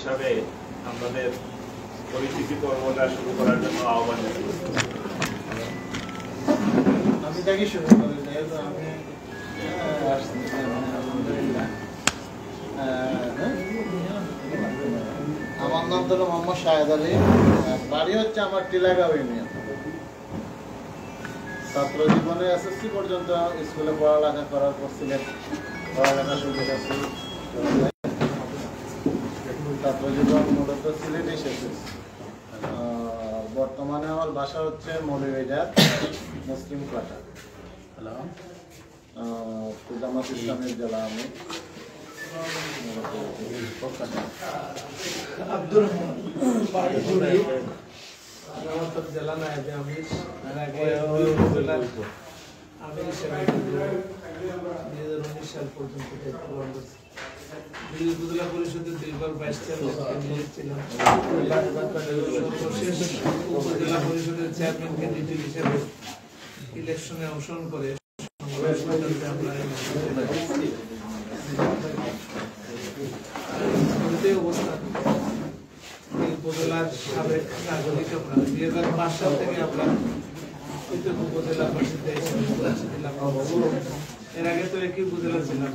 হিসাবে আমাদের পরিচিতি পর্বটা শুরু করার জন্য আহ্বান জানাচ্ছি। আমি থেকে শুরু করি, যেহেতু আমি আমার নাম হলো মোহাম্মদ শাহেদ আলী, বাড়ি হচ্ছে আমার টিলাগাঁও ইউনিয়ন। ছাত্র জীবনে এসএসসি পর্যন্ত স্কুলে পড়ালেখা করার পর সিলেট পড়ালেখা শুরু করছি। ছাত্র জীবন মূলত সিলেটে শেষ। বর্তমানে আমার বাসা হচ্ছে মৌলভীবাজার মুসলিম কোয়ার্টার। জামাত ইসলামের জেলা। আমি আব্দুর রহমান জেলা নায়েবে আমির। আমি 2019 সাল পর্যন্ত উপজেলা পরিষদের দীর্ঘ 22 ক্যান্ডিডেট ছিলাম। সর্বশেষ উপজেলা পরিষদের চেয়ারম্যান ক্যান্ডিডেট হিসেবে ইলেকশনে অংশগ্রহণ করে অবস্থান উপজেলার সাবেক নাগরিক। আমরা 2005 সাল থেকে আমরা উপজেলা পরিষদে এর আগে তো একই উপজেলা ছিলাম।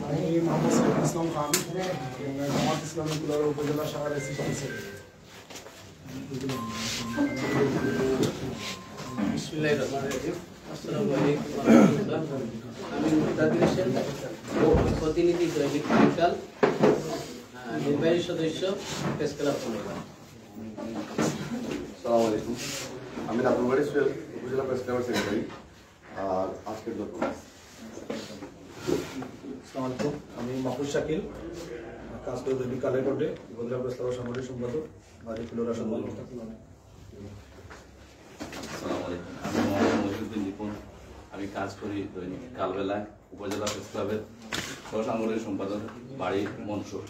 আমি মোহাম্মদ সাইফুল ইসলাম খান, জামাত ইসলামী কুলাউড়া উপজেলা শাখার অ্যাসিস্ট্যান্ট সেক্রেটারি। আমি মুক্তাদির হোসেন, প্রতিনিধি দৈনিক বিকাল, নির্বাহী সদস্য প্রেস ক্লাব কুলাউড়া। আসসালামু আলাইকুম, আমি নাদুরবাড়ি সোহেল, উপজেলা প্রেস ক্লাবের সেক্রেটারি। আর আজকের ডকুমেন্টস। আসসালামু আলাইকুম, আমি মাহফুজ শাকিল, কাজ করি দৈনিক কালের কোর্টে, উপজেলা প্রেস ক্লাবের সাংগঠনিক সম্পাদক, বাড়ি কুলাউড়া সদর। আসসালামু আলাইকুম, আমি মোহাম্মদ মহিউদ্দিন নিপুণ, আমি কাজ করি দৈনিক কালবেলা, উপজেলা প্রেস ক্লাবের সাংগঠনিক সম্পাদক, বাড়ি মনসুর।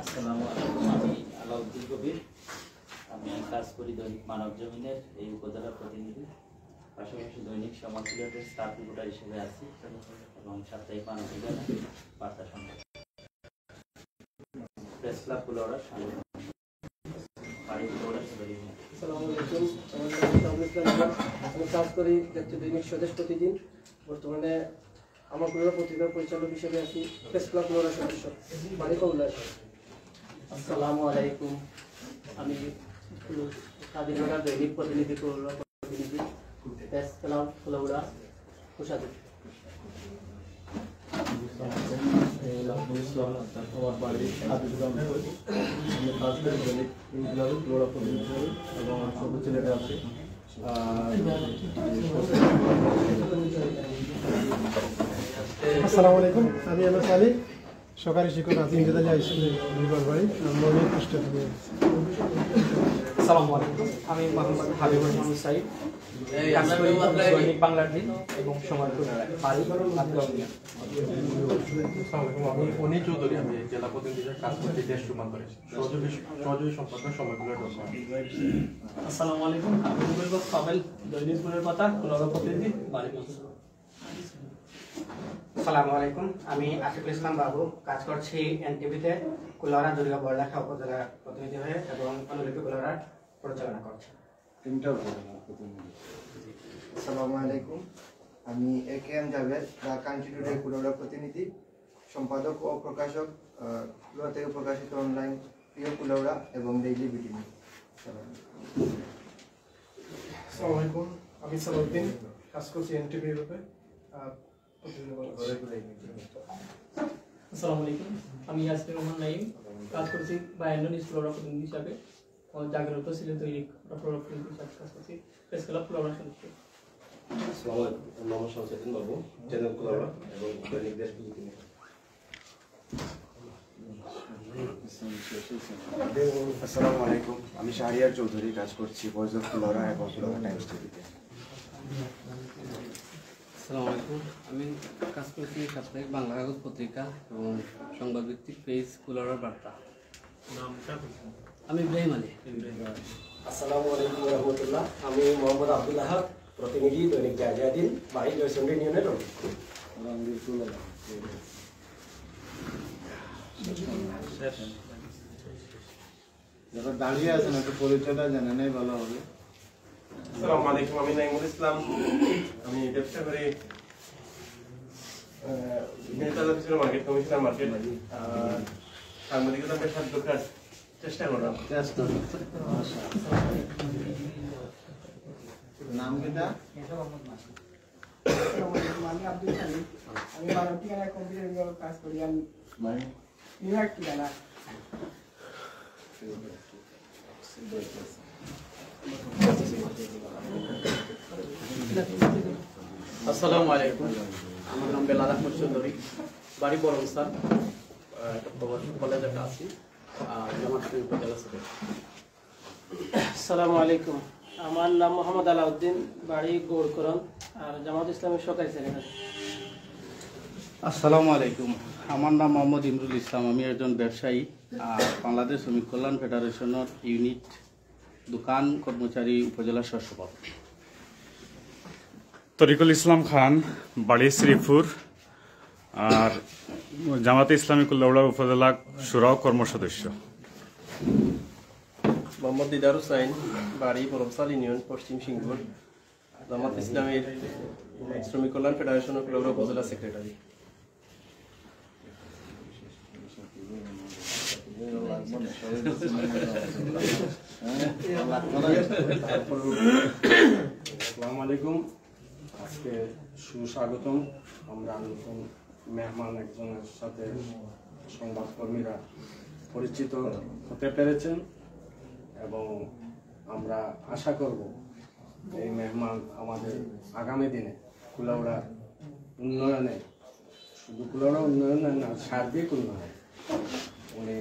আসসালামু আলাইকুম, আমি আলাউদ্দিন কবির, আমি কাজ করি দৈনিক মানব জমিনের এই উপজেলার প্রতিনিধি, পাশাপাশি দৈনিক সমাজ সিলেটের স্টাফ রিপোর্টার হিসেবে আছি এবং সাপ্তাহিক মানব জমিনের বার্তা সংবাদ, প্রেস ক্লাব কুলাউড়া সাংগঠনিক বাড়ি কুলাউড়া। আসসালামু আলাইকুম, আমি কাজ করি দৈনিক স্বদেশ প্রতিদিন। বর্তমানে আমার কুলাউড়া পত্রিকার পরিচালক হিসেবে আছি, প্রেস ক্লাব কুলাউড়া সদস্য, বাড়ি কৌলার। আসসালামু আলাইকুম, আমি কাদিরপাড়া দৈনিক প্রতিনিধি কুলাউড়া প্রতিনিধি, প্রেস ক্লাব কুলাউড়া কোষাধ্যক্ষ। আমার বাড়ি আদিগ্রাম, আমি কাজ করি দৈনিক ইনকিলাব কুলাউড়া প্রতিনিধি এবং সব সিলেটে আছি। আসসালামু আলাইকুম, আমি এম এস আলী, সরকারি শিক্ষক আছি ইন্দ্রজালি হাই স্কুলে, বাড়ি মৌলিক পৃষ্ঠ থেকে। আসসালামু আলাইকুম, আমি মোহাম্মদ হাবিবুর রহমান সাইদ, কাজ করি দৈনিক বাংলার দিন এবং সময় বাড়ি আদিগ্রাম। আমি অনিল চৌধুরী, আমি জেলা প্রতিনিধি কাজ করছি দেশ রূপান্তরে, সহযোগী সম্পাদক সময়গুলো। আসসালামু আলাইকুম, আমি রুবেল কাবেল, দৈনিক ফুলের পাতা কুলাউড়া প্রতিনিধি, বাড়ি মনসুর। আসসালামু আলাইকুম, আমি আশিকুল ইসলাম বাবু, কাজ করছি এনটিভিতে কুলাউড়া দুর্গা বড়লেখা উপজেলার প্রতিনিধি হয়ে এবং অনুলিপি কুলাউড়ার পরিচালনা করছি। আসসালামু আলাইকুম, আমি একেএম জাভেদ, ঢাকা ইনস্টিটিউটের কুলাউড়া প্রতিনিধি, সম্পাদক ও প্রকাশক, কুলাউড়া থেকে প্রকাশিত অনলাইন প্রিয় কুলাউড়া এবং ডেইলি বিটিভি। আসসালামু আলাইকুম, আমি সালাউদ্দিন, কাজ করছি এনটিভি রূপে। আসসালামু আলাইকুম, আমি ইয়াসমিন রহমান নাইম, কাজ করছি বায়ান্ডন কুলাউড়া প্রতিনিধি হিসাবে, জাগ্রত সিলেট দৈনিক কুলাউড়া প্রতিনিধি হিসাবে কাজ করছি, প্রেস ক্লাব কুলাউড়া সদস্য। আসসালামু আলাইকুম, মোহাম্মদ শামসুদ্দিন বাবু, চ্যানেল কুলাউড়া এবং দৈনিক দেশ প্রতিনিধি। আসসালামু আলাইকুম, আমি শাহরিয়ার চৌধুরী, কাজ করছি ভয়েস অফ কুলাউড়া এবং কুলাউড়া টাইমস টিভিতে। আসসালামু আলাইকুম, আমি কাজ করছি সাপ্তাহিক বাংলা কাগজ পত্রিকা এবং সংবাদভিত্তিক পেজ কুলাউড়ার বার্তা। আমি ইব্রাহিম আলী। আসসালামু আলাইকুম রহমতুল্লাহ, আমি মোহাম্মদ আব্দুল আহাদ, প্রতিনিধি দৈনিক জায়জাদিন, বাড়ি জয়সন্ডি ইউনিয়নের যারা দাঁড়িয়ে আছেন একটু পরিচয়টা জেনে নেই ভালো হবে। আসসালামু আলাইকুম, আমি নাইমুল ইসলাম, আমি ব্যবসা করি মার্কেট কমিশনার মার্কেট। সাংবাদিকতা পেশার দরকার চেষ্টা করলাম। নাম কিটা? আমি আব্দুল সালিম, আমি মানব ঠিকানায় কম্পিউটার বিভাগে কাজ করি। আমি বিভাগ ঠিকানা। আসসালামু আলাইকুম, আমার নাম বেলাল আহমদ চৌধুরী, বাড়ি বরমসার, কলেজে আছি, জামাত উপজেলা সেক্রেটারি। আসসালামু আলাইকুম, আমার নাম মোহাম্মদ আলাউদ্দিন, বাড়ি গৌরকরণ, আর জামাত ইসলামের সরকারি সেক্রেটারি। আসসালামু আলাইকুম, আমার নাম মোহাম্মদ ইমরুল ইসলাম, আমি একজন ব্যবসায়ী, আর বাংলাদেশ শ্রমিক কল্যাণ ফেডারেশনের ইউনিট দোকান কর্মচারী উপজেলা সহসভাপতি। তরিকুল ইসলাম খান, বাড়ি শ্রীপুর, আর জামাতে ইসলামী কুলাউড়া উপজেলা সুরাও কর্মসদস্য। মোহাম্মদ দিদার হুসাইন, বাড়ি বরমসাল ইউনিয়ন, পশ্চিম সিংপুর, জামাত ইসলামের শ্রমিক কল্যাণ ফেডারেশনের কুলাউড়া উপজেলা সেক্রেটারি। আসসালামু আলাইকুম, আজকে সুস্বাগতম। আমরা নতুন মেহমান একজনের সাথে সংবাদকর্মীরা পরিচিত হতে পেরেছেন এবং আমরা আশা করব এই মেহমান আমাদের আগামী দিনে কুলাউড়া উন্নয়নে, শুধু কুলাউড়া উন্নয়নে না, সার্বিক উন্নয়নে উনি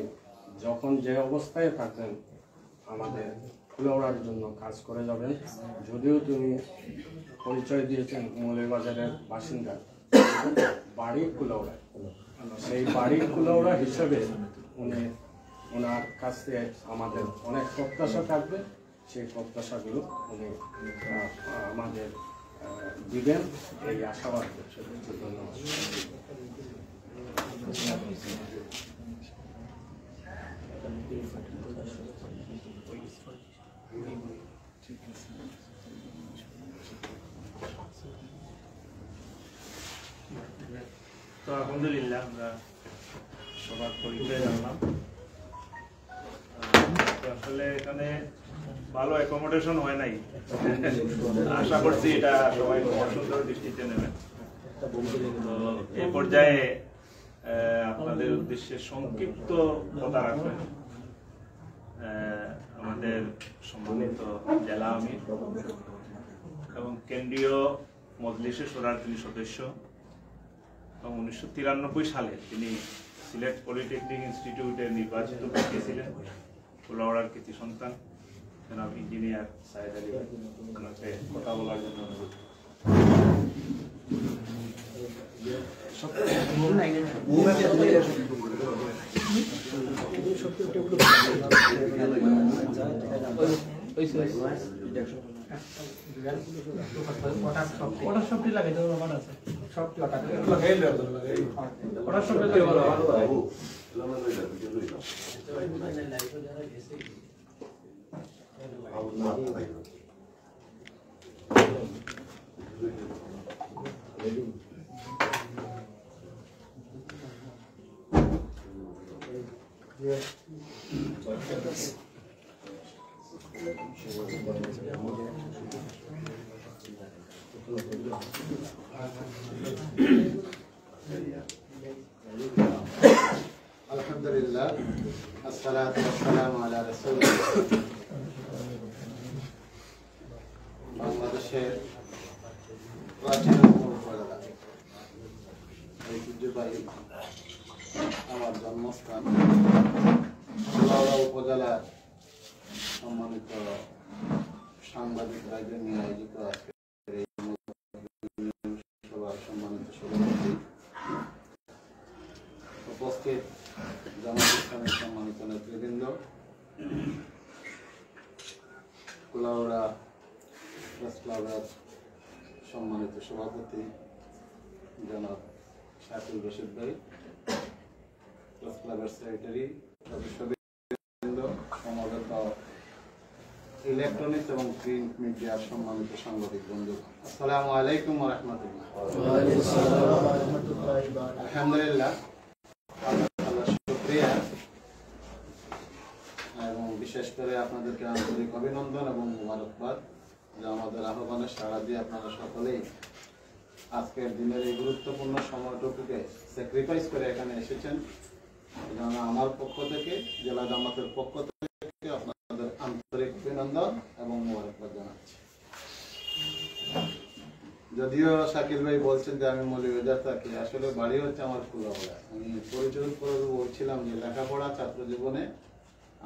যখন যে অবস্থায় থাকেন আমাদের কুলাউড়ার জন্য কাজ করে যাবেন। যদিও তুমি পরিচয় দিয়েছেন মৌলভীবাজারের বাসিন্দা, বাড়ি কুলাউড়া, সেই বাড়ি কুলাউড়া হিসেবে উনি ওনার কাছে আমাদের অনেক প্রত্যাশা থাকবে। সেই প্রত্যাশাগুলো উনি আমাদের দিবেন, এই আশাবাদ করছে। ধন্যবাদ। তো আলহামদুলিল্লাহ আমরা সবার পরিচয় জানলাম। আসলে এখানে ভালো অ্যাকোমোডেশন হয় নাই, আশা করছি এটা সবাই সুন্দর দৃষ্টিতে নেবেন। তো এই পর্যায়ে আপনাদের উদ্দেশ্যে সংক্ষিপ্ত কথা রাখবেন আমাদের সম্মানিত জেলা আমির এবং কেন্দ্রীয় মজলিসে শুরার তিনি সদস্য এবং 1993 সালে তিনি সিলেট পলিটেকনিক ইনস্টিটিউটের নির্বাচিত ব্যক্তি ছিলেন। কুলাউড়ার কৃতি সন্তান জনাব ইঞ্জিনিয়ার সাইদ আলী, ওনাকে কথা বলার জন্য অনুরোধ। ওটার সবটি লাগে তো রবার আছে সবটি ওটা ওটার সবটি আলহামদুলিল্লাহ, আসসালাতু ওয়াসসালামু আলা রাসূলিল্লাহ। বাংলাদেশের প্রাচীনতম উপজেলা, ঐতিহ্যবাহী আমার জন্মস্থান সম্মানিত সাংবাদিক ভাইদের নিয়ে আয়োজিত আজকের এই সভার সম্মানিত সভাপতি, উপস্থিত জামাত ইসলামের সম্মানিত নেতৃবৃন্দ, কুলাউড়া প্রেস ক্লাবের সম্মানিত সভাপতি জনাব শাকিল রশিদ ভাই, প্রেস ক্লাবের সেক্রেটারি, সদস্যবৃন্দ, সমবেত ইলেকট্রনিক্স এবং প্রিন্ট মিডিয়ার সম্মানিত সাংবাদিক বন্ধু, আসসালামু আলাইকুম ওয়া রাহমাতুল্লাহ। আলহামদুলিল্লাহ, আল্লাহর শুকরিয়া এবং বিশেষ করে আপনাদেরকে আন্তরিক অভিনন্দন এবং মোবারকবাদ যে আমাদের আহ্বানে সাড়া দিয়ে আপনারা সকলেই আজকের দিনের এই গুরুত্বপূর্ণ সময়টুকুকে স্যাক্রিফাইস করে এখানে এসেছেন। আমার পক্ষ থেকে, জেলা জামাতের পক্ষ থেকে আপনাদের আন্তরিক অভিনন্দন এবং মোবারকবাদ জানাচ্ছি। যদিও শাকিল ভাই বলছেন যে আমি মৌলভীবাজার থাকি, আসলে বাড়ি হচ্ছে আমার কুলাউড়া। আমি পরিচয় করে বলছিলাম যে লেখাপড়া ছাত্র জীবনে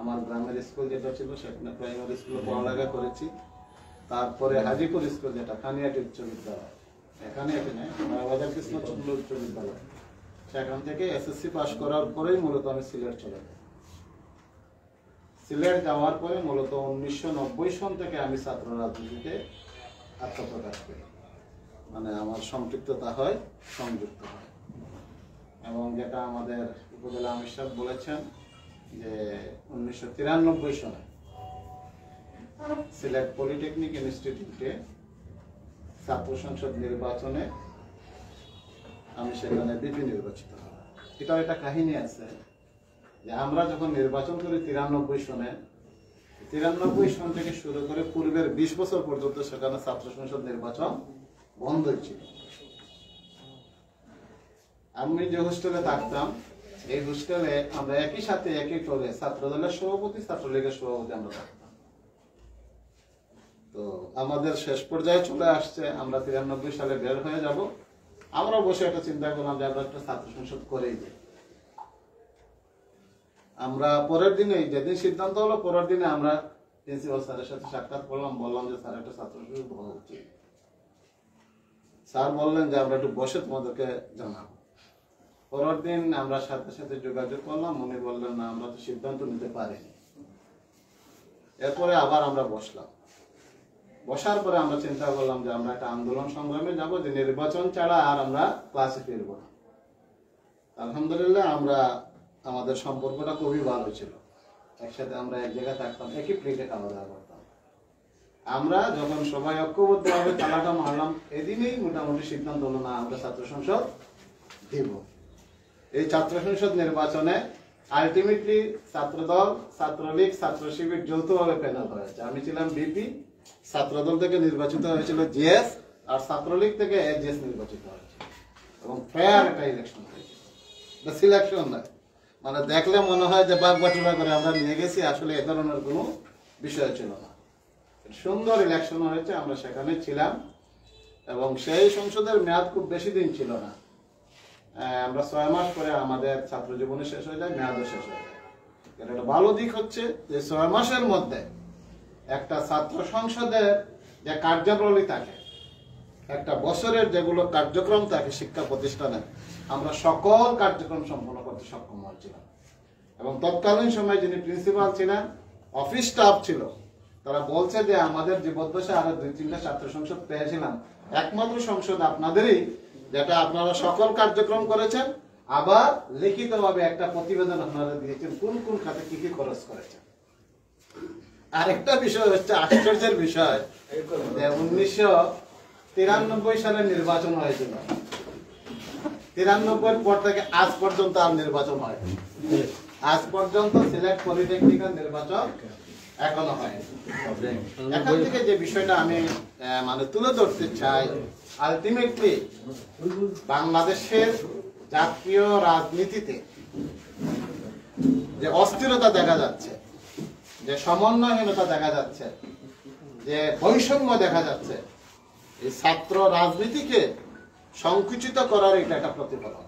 আমার গ্রামের স্কুল যেটা ছিল সেখানে প্রাইমারি স্কুলে পড়ালেখা করেছি। তারপরে হাজিপুর স্কুল যেটা খানিয়াটি উচ্চ বিদ্যালয়, এখানে বাজার কৃষ্ণচন্দ্র উচ্চ বিদ্যালয়, সেখান থেকে এসএসসি পাস করার পরেই মূলত আমি সিলেট চলে যাই। সিলেট যাওয়ার পরে মূলত 1990 সন থেকে আমি ছাত্র রাজনীতিতে আত্মপ্রকাশ করি, মানে আমার সম্পৃক্ততা হয়, সংযুক্ত হয়। এবং যেটা আমাদের উপজেলা আমির সাহেব বলেছেন যে 1993 সনে সিলেট পলিটেকনিক ইনস্টিটিউটে ছাত্র সংসদ নির্বাচনে আমি সেখানে বিপি নির্বাচিত হই। এটাও একটা কাহিনী আছে যে আমরা যখন নির্বাচন করি 93 সনে, 93 সন থেকে শুরু করে পূর্বের 20 বছর পর্যন্ত সেখানে ছাত্র সংসদ নির্বাচন বন্ধ ছিল। আমি যে হোস্টেলে থাকতাম, এই হোস্টেলে আমরা একই সাথে একই ফ্লোরে ছাত্র দলের সভাপতি, ছাত্রলীগের সভাপতি আমরা থাকতাম। তো আমাদের শেষ পর্যায়ে চলে আসছে, আমরা 93 সালে বের হয়ে যাব। আমরা বসে একটা চিন্তা করলাম যে আমরা একটা ছাত্র সংসদ করেই যাই। আমরা পরের দিনে, যেদিন সিদ্ধান্ত হলো, পরের দিনে আমরা প্রিন্সিপাল স্যারের সাথে সাক্ষাৎ করলাম, বললাম যে স্যার একটা ছাত্র সংসদ হওয়া উচিত। স্যার বললেন যে আমরা একটু বসে তোমাদেরকে জানাবো। পরের দিন আমরা সাথে সাথে যোগাযোগ করলাম, উনি বললেন না, আমরা তো সিদ্ধান্ত নিতে পারিনি। এরপরে আবার আমরা বসলাম। বসার পরে আমরা চিন্তা করলাম যে আমরা একটা আন্দোলন সংগ্রামে যাব, যে নির্বাচন ছাড়া আর আমরা ক্লাসে ফিরব না। আলহামদুলিল্লাহ, আমরা আমাদের সম্পর্কটা খুবই ভালো ছিল। একসাথে আমরা এক জায়গায় থাকতাম, একই প্লেটে খাওয়া দাওয়া করতাম। আমরা যখন সবাই ঐক্যবদ্ধভাবে তালাটা মারলাম, এদিনেই মোটামুটি সিদ্ধান্ত হলো না, আমরা ছাত্র সংসদ দেব। এই ছাত্র সংসদ নির্বাচনে আলটিমেটলি ছাত্রদল, ছাত্রলীগ, ছাত্র শিবির যৌথভাবে প্যানেল হয়েছে। আমি ছিলাম বিপি, ছাত্রদল থেকে নির্বাচিত হয়েছিল জিএস, আর ছাত্রলীগ থেকে এজিএস নির্বাচিত হয়েছে। এবং ফেয়ার একটা ইলেকশন হয়েছে, সিলেকশন নয়। মানে দেখলে মনে হয় যে বাঘ বাটুলা করে আমরা নিয়ে গেছি, আসলে এ ধরনের কোনো বিষয় ছিল না। সুন্দর ইলেকশন হয়েছে, আমরা সেখানে ছিলাম। এবং সেই সংসদের মেয়াদ খুব বেশি দিন ছিল না, আমরা 6 মাস পরে আমাদের ছাত্র জীবনে শেষ হয়ে যায়, মেয়াদও শেষ হয়ে যায়। একটা ভালো দিক হচ্ছে যে 6 মাসের মধ্যে একটা ছাত্র সংসদের যে কার্যাবলী থাকে, একটা বছরের যেগুলো কার্যক্রম থাকে শিক্ষা প্রতিষ্ঠানে, আমরা সকল কার্যক্রম সম্পন্ন করতে সক্ষম হয়েছিলাম। এবং তৎকালীন সময় যিনি প্রিন্সিপাল ছিলেন, অফিস স্টাফ ছিল, তারা বলছে যে আমাদের জীবদ্দশায় আরো 2-3টা ছাত্র সংসদ পেয়েছিলাম, একমাত্র সংসদ আপনাদেরই, যেটা আপনারা সকল কার্যক্রম করেছেন, আবার লিখিতভাবে একটা প্রতিবেদন আপনারা দিয়েছেন কোন কোন খাতে কি কি খরচ করেছেন। আরেকটা বিষয় হচ্ছে আশ্চর্যের বিষয় যে 1993 সালে নির্বাচন হয়েছিল, 93 পর থেকে আজ পর্যন্ত আর নির্বাচন হয়নি। আজ পর্যন্ত সিলেট পলিটেকনিক্যাল নির্বাচন এখনো হয়নি। এখান থেকে যে বিষয়টা আমি মানে তুলে ধরতে চাই, আলটিমেটলি বাংলাদেশের জাতীয় রাজনীতিতে যে অস্থিরতা দেখা যাচ্ছে, যে সমন্বয়হীনতা দেখা যাচ্ছে, যে বৈষম্য দেখা যাচ্ছে, এই ছাত্র রাজনীতিকে সংকুচিত করার এটা একটা প্রতিফলন।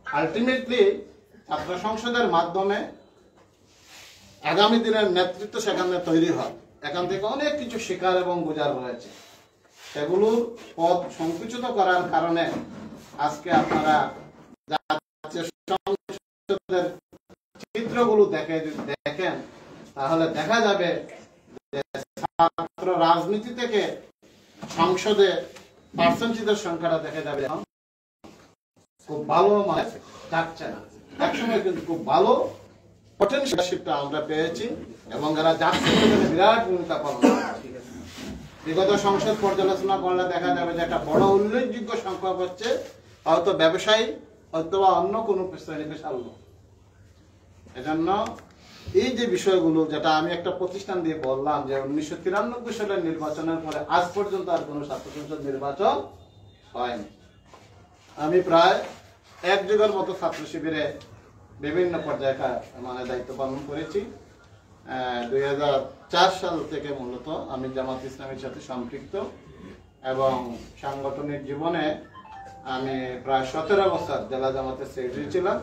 আলটিমেটলি ছাত্র সংসদের মাধ্যমে আগামী দিনের নেতৃত্ব সেখানে তৈরি হয়। এখান থেকে অনেক কিছু শেখার এবং বোঝার রয়েছে। সেগুলোর পথ সংকুচিত করার কারণে আজকে আপনারা জাতীয় সংসদের চিত্রগুলো দেখেন তাহলে দেখা যাবে যে ছাত্র রাজনীতি থেকে সংসদে পার্সেন্টেজের সংখ্যাটা দেখা যাবে খুব ভালো মানে যাচ্ছে না। একসময় কিন্তু খুব ভালো পটেনশিয়ালটা আমরা পেয়েছি এবং এরা জাতীয় বিরাট ভূমিকা পালন করছে। বিগত সংসদ পর্যালোচনা করলে দেখা যাবে যে একটা বড় উল্লেখযোগ্য সংখ্যক হচ্ছে হয়তো ব্যবসায়ী অথবা অন্য কোনো শ্রেণী পেশার লোক। এজন্য এই যে বিষয়গুলো যেটা আমি একটা প্রতিষ্ঠান দিয়ে বললাম যে 1993 সালের নির্বাচনের পরে আজ পর্যন্ত আর কোনো ছাত্র সংসদ নির্বাচন হয়নি। আমি প্রায় 1 যুগের মতো ছাত্র শিবিরে বিভিন্ন পর্যায়ে মানে দায়িত্ব পালন করেছি। 2004 সাল থেকে মূলত আমি জামাত ইসলামের সাথে সম্পৃক্ত এবং সাংগঠনিক জীবনে আমি প্রায় 17 বছর জেলা জামাতের সেক্রেটারি ছিলাম।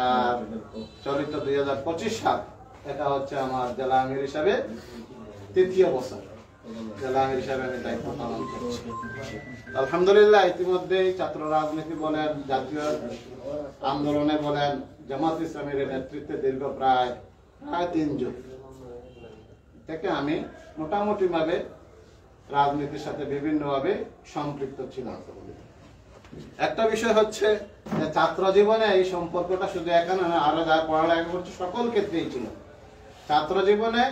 আর চলিত 2025 সাল এটা হচ্ছে আমার জেলা আমির হিসাবে 3য় বছর জেলা আমির হিসাবে আমি দায়িত্ব পালন করছি। আলহামদুলিল্লাহ ইতিমধ্যেই ছাত্র রাজনীতি বলেন, জাতীয় আন্দোলনে বলেন, জামাত ইসলামের নেতৃত্বে দীর্ঘ প্রায় 3 যুগ থেকে আমি মোটামুটি ভাবে রাজনীতির সাথে বিভিন্নভাবে সম্পৃক্ত ছিলাম। একটা বিষয় হচ্ছে যে ছাত্র জীবনে এই সম্পর্কটা শুধু এখানে না, আরো যারা পড়ালেখা করছে সকল ক্ষেত্রেই ছিল। ছাত্র জীবনে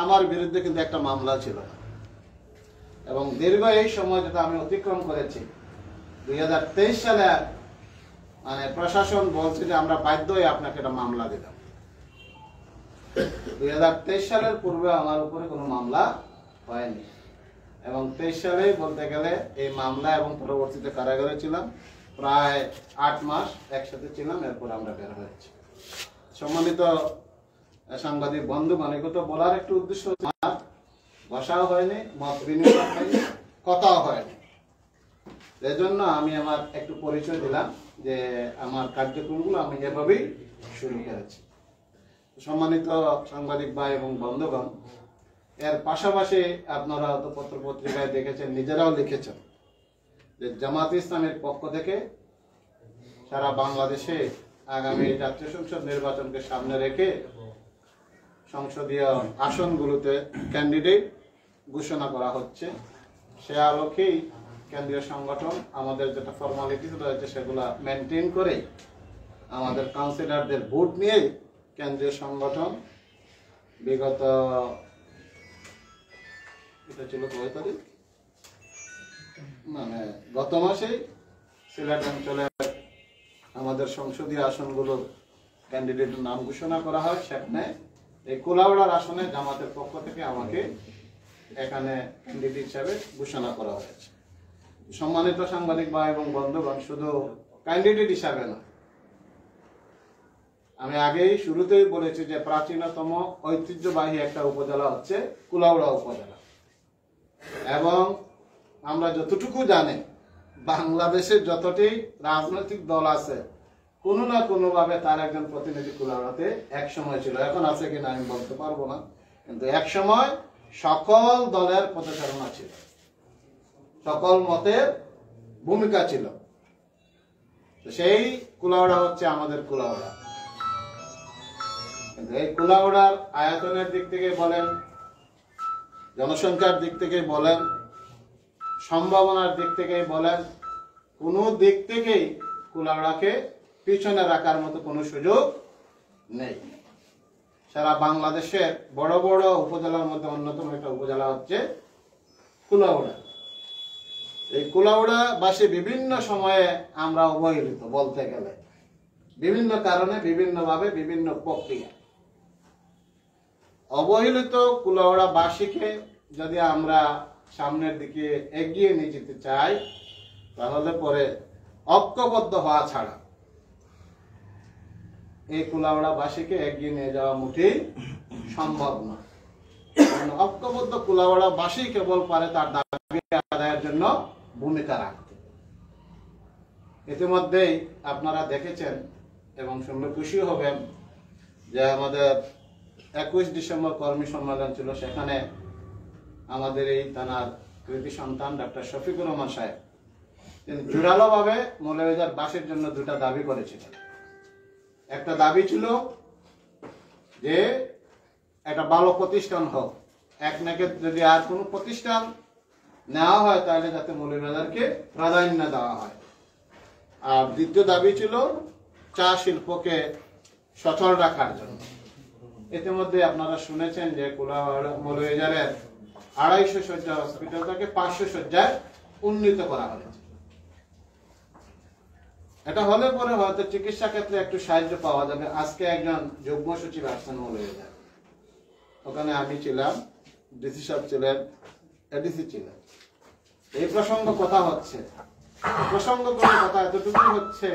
আমার বিরুদ্ধে কিন্তু একটা মামলা ছিল এবং দীর্ঘ এই সময় যেটা আমি অতিক্রম করেছি 2023 সালে মানে প্রশাসন বলছে যে আমরা বাধ্য হয়ে আপনাকে একটা মামলা দিলাম। 2023 সালের পূর্বে আমার উপরে কোনো মামলা হয়নি এবং 23 সালেই বলতে গেলে এই মামলা এবং পরবর্তীতে কারাগারে ছিলাম প্রায় 8 মাস একসাথে ছিলাম। এরপর আমরা বের হয়েছি। সম্মানিত সাংবাদিক বন্ধু মানিকত বলার একটু উদ্দেশ্য বসাও হয়নি, মত বিনিময় হয়নি, কথাও হয়নি। এজন্য আমি আমার একটু পরিচয় দিলাম যে আমার কার্যক্রমগুলো আমি এভাবেই শুরু করেছি। সম্মানিত সাংবাদিক ভাই এবং বন্ধুগণ, এর পাশাপাশি আপনারা তো পত্র পত্রিকায় দেখেছেন, নিজেরাও লিখেছেন যে জামাত ইসলামের পক্ষ থেকে সারা বাংলাদেশে আগামী জাতীয় সংসদ নির্বাচনকে সামনে রেখে সংসদীয় আসনগুলোতে ক্যান্ডিডেট ঘোষণা করা হচ্ছে। সে আলোকেই কেন্দ্রীয় সংগঠন আমাদের যেটা ফর্মালিটিস রয়েছে সেগুলো মেনটেন করে আমাদের কাউন্সিলরদের ভোট নিয়ে কেন্দ্রীয় সংগঠন বিগত এটা ছিল কয় তারিখ মানে গত মাসেই সিলেট অঞ্চলে আমাদের সংসদীয় আসনগুলোর ক্যান্ডিডেটের নাম ঘোষণা করা হয়। সেখানে এই কুলাউড়ার আসনে জামাতের পক্ষ থেকে আমাকে এখানে ক্যান্ডিডেট হিসাবে ঘোষণা করা হয়েছে। সম্মানিত সাংবাদিক ভাই এবং বন্ধুগণ, শুধু ক্যান্ডিডেট হিসাবে না, আমি আগেই শুরুতেই বলেছি যে প্রাচীনতম ঐতিহ্যবাহী একটা উপজেলা হচ্ছে কুলাউড়া উপজেলা এবং আমরা যতটুকু জানি বাংলাদেশের যতটি রাজনৈতিক দল আছে কোনো না কোনো ভাবে তার একজন প্রতিনিধি কুলাউড়াতে এক সময় ছিল। এখন আছে কিনা আমি বলতে পারবো না, কিন্তু এক সময় সকল দলের পদচারণা ছিল, সকল মতের ভূমিকা ছিল। সেই কুলাউড়া হচ্ছে আমাদের কুলাউড়া। কিন্তু এই কুলাউড়ার আয়তনের দিক থেকে বলেন, জনসংখ্যার দিক থেকে বলেন, সম্ভাবনার দিক থেকে বলেন, কোনো দিক থেকেই কুলাউড়াকে পিছনে রাখার মতো কোনো সুযোগ নেই। সারা বাংলাদেশের বড় বড় উপজেলার মধ্যে অন্যতম একটা উপজেলা হচ্ছে কুলাউড়া। এই কুলাউড়াবাসী বিভিন্ন সময়ে আমরা অবহেলিত বলতে গেলে, বিভিন্ন কারণে, বিভিন্নভাবে, বিভিন্ন প্রক্রিয়া অবহেলিত কুলাউড়াবাসীকে যদি আমরা সামনের দিকে এগিয়ে নিয়ে যেতে চাই তাহলে পরে ঐক্যবদ্ধ হওয়া ছাড়া এই কুলাউড়াবাসীকে এগিয়ে নিয়ে যাওয়া মোটেই সম্ভব না। ঐক্যবদ্ধ কুলাউড়াবাসী কেবল পারে তার দাবি আদায়ের জন্য ভূমিকা রাখতে। ইতিমধ্যেই আপনারা দেখেছেন এবং শুনলে খুশি হবেন যে আমাদের 21 ডিসেম্বর কর্মী সম্মেলন ছিল, সেখানে আমাদের এই থানার কৃতি সন্তান ডক্টর শফিকুর রহমান সাহেব তিনি জোরালোভাবে মৌলভীবাজার বাসের জন্য দুটা দাবি করেছিলেন। একটা দাবি ছিল যে একটা ভালো প্রতিষ্ঠান হোক, এক নাকে যদি আর কোনো প্রতিষ্ঠান নেওয়া হয় তাহলে যাতে মৌলভীবাজারকে প্রাধান্য দেওয়া হয়। আর দ্বিতীয় দাবি ছিল চা শিল্পকে সচল রাখার জন্য। ইতিমধ্যে আপনারা শুনেছেন যে মৌলভীবাজারের 250 শয্যা হসপিটালটাকে 500 শয্যায় উন্নীত করা হয়েছে। এটা হলে পরে হয়তো চিকিৎসা ক্ষেত্রে একটু সাহায্য পাওয়া যাবে। আজকে একজন যুগ্ম সচিব আসছেন মৌলভীবাজার, ওখানে আমি ছিলাম, ডিসি সাহেব ছিলেন, এডিসি ছিলেন। এই প্রসঙ্গ কথা হচ্ছে, প্রসঙ্গ করে কথা এতটুকু হচ্ছে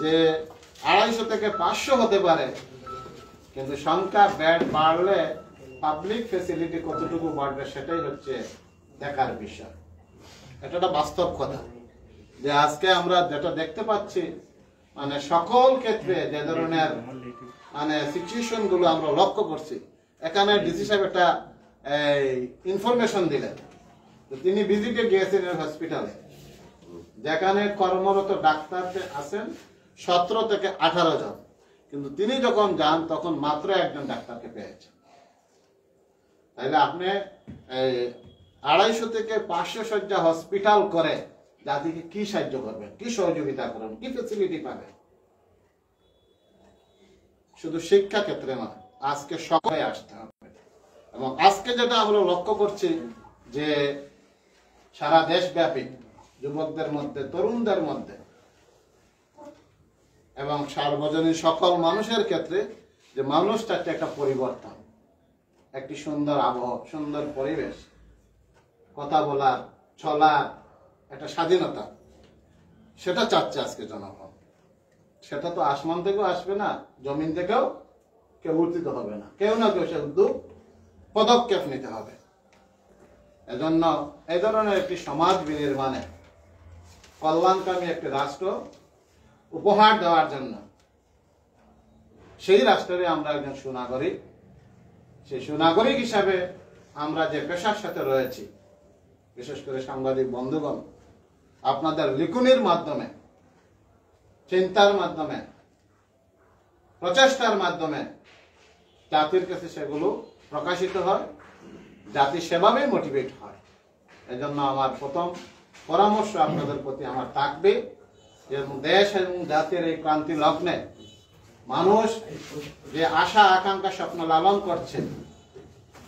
যে 250 থেকে 500 হতে পারে, কিন্তু সংখ্যা বেড বাড়লে পাবলিক ফ্যাসিলিটি কতটুকু বাড়বে সেটাই হচ্ছে দেখার বিষয়। এটা একটা বাস্তব কথা যে আজকে আমরা যেটা দেখতে পাচ্ছি, মানে সকল ক্ষেত্রে যে ধরনের মানে সিচুয়েশন গুলো আমরা লক্ষ্য করছি। এখানে ডিসি সাহেব একটা ইনফরমেশন দিলেন, তিনি ভিজিটে গিয়েছিলেন হসপিটালে, যেখানে কর্মরত ডাক্তার আছেন 17 থেকে 18 জন, কিন্তু তিনি যখন যান তখন মাত্র একজন ডাক্তারকে পেয়েছেন। তাইলে আপনি 250 থেকে 500 শয্যা হসপিটাল করে জাতিকে কি সাহায্য করবেন, কি সহযোগিতা করবেন, কি ফ্যাসিলিটি পাবেন? শুধু শিক্ষা ক্ষেত্রে নয়, আজকে সকলে আসতে হবে। এবং আজকে যেটা আমরা লক্ষ্য করছি যে সারা দেশব্যাপী যুবকদের মধ্যে, তরুণদের মধ্যে এবং সার্বজনীন সকল মানুষের ক্ষেত্রে যে মানুষ চাচ্ছে একটা পরিবর্তন, একটি সুন্দর আবহাওয়া, সুন্দর পরিবেশ, কথা বলার, চলার একটা স্বাধীনতা, সেটা চাচ্ছে আজকে জনগণ। সেটা তো আসমান থেকেও আসবে না, জমিন থেকেও কেউ উত্থিত হবে না, কেউ না কেউ সে উদ্যোগ পদক্ষেপ নিতে হবে। এজন্য এই ধরনের একটি সমাজ বিনির্মাণে কল্যাণকামী একটি রাষ্ট্র উপহার দেওয়ার জন্য সেই রাষ্ট্রের আমরা একজন সুনাগরিক, সেই সুনাগরিক হিসাবে আমরা যে পেশার সাথে রয়েছি, বিশেষ করে সাংবাদিক বন্ধুগণ, আপনাদের লিখনির মাধ্যমে, চিন্তার মাধ্যমে, প্রচেষ্টার মাধ্যমে জাতির কাছে সেগুলো প্রকাশিত হয়, জাতি সেভাবেই মোটিভেট হয়। এজন্য আমার প্রথম পরামর্শ আপনাদের প্রতি আমার থাকবে যে দেশ এবং জাতির এই ক্রান্তি লগ্নে মানুষ যে আশা আকাঙ্ক্ষা স্বপ্ন লালন করছে,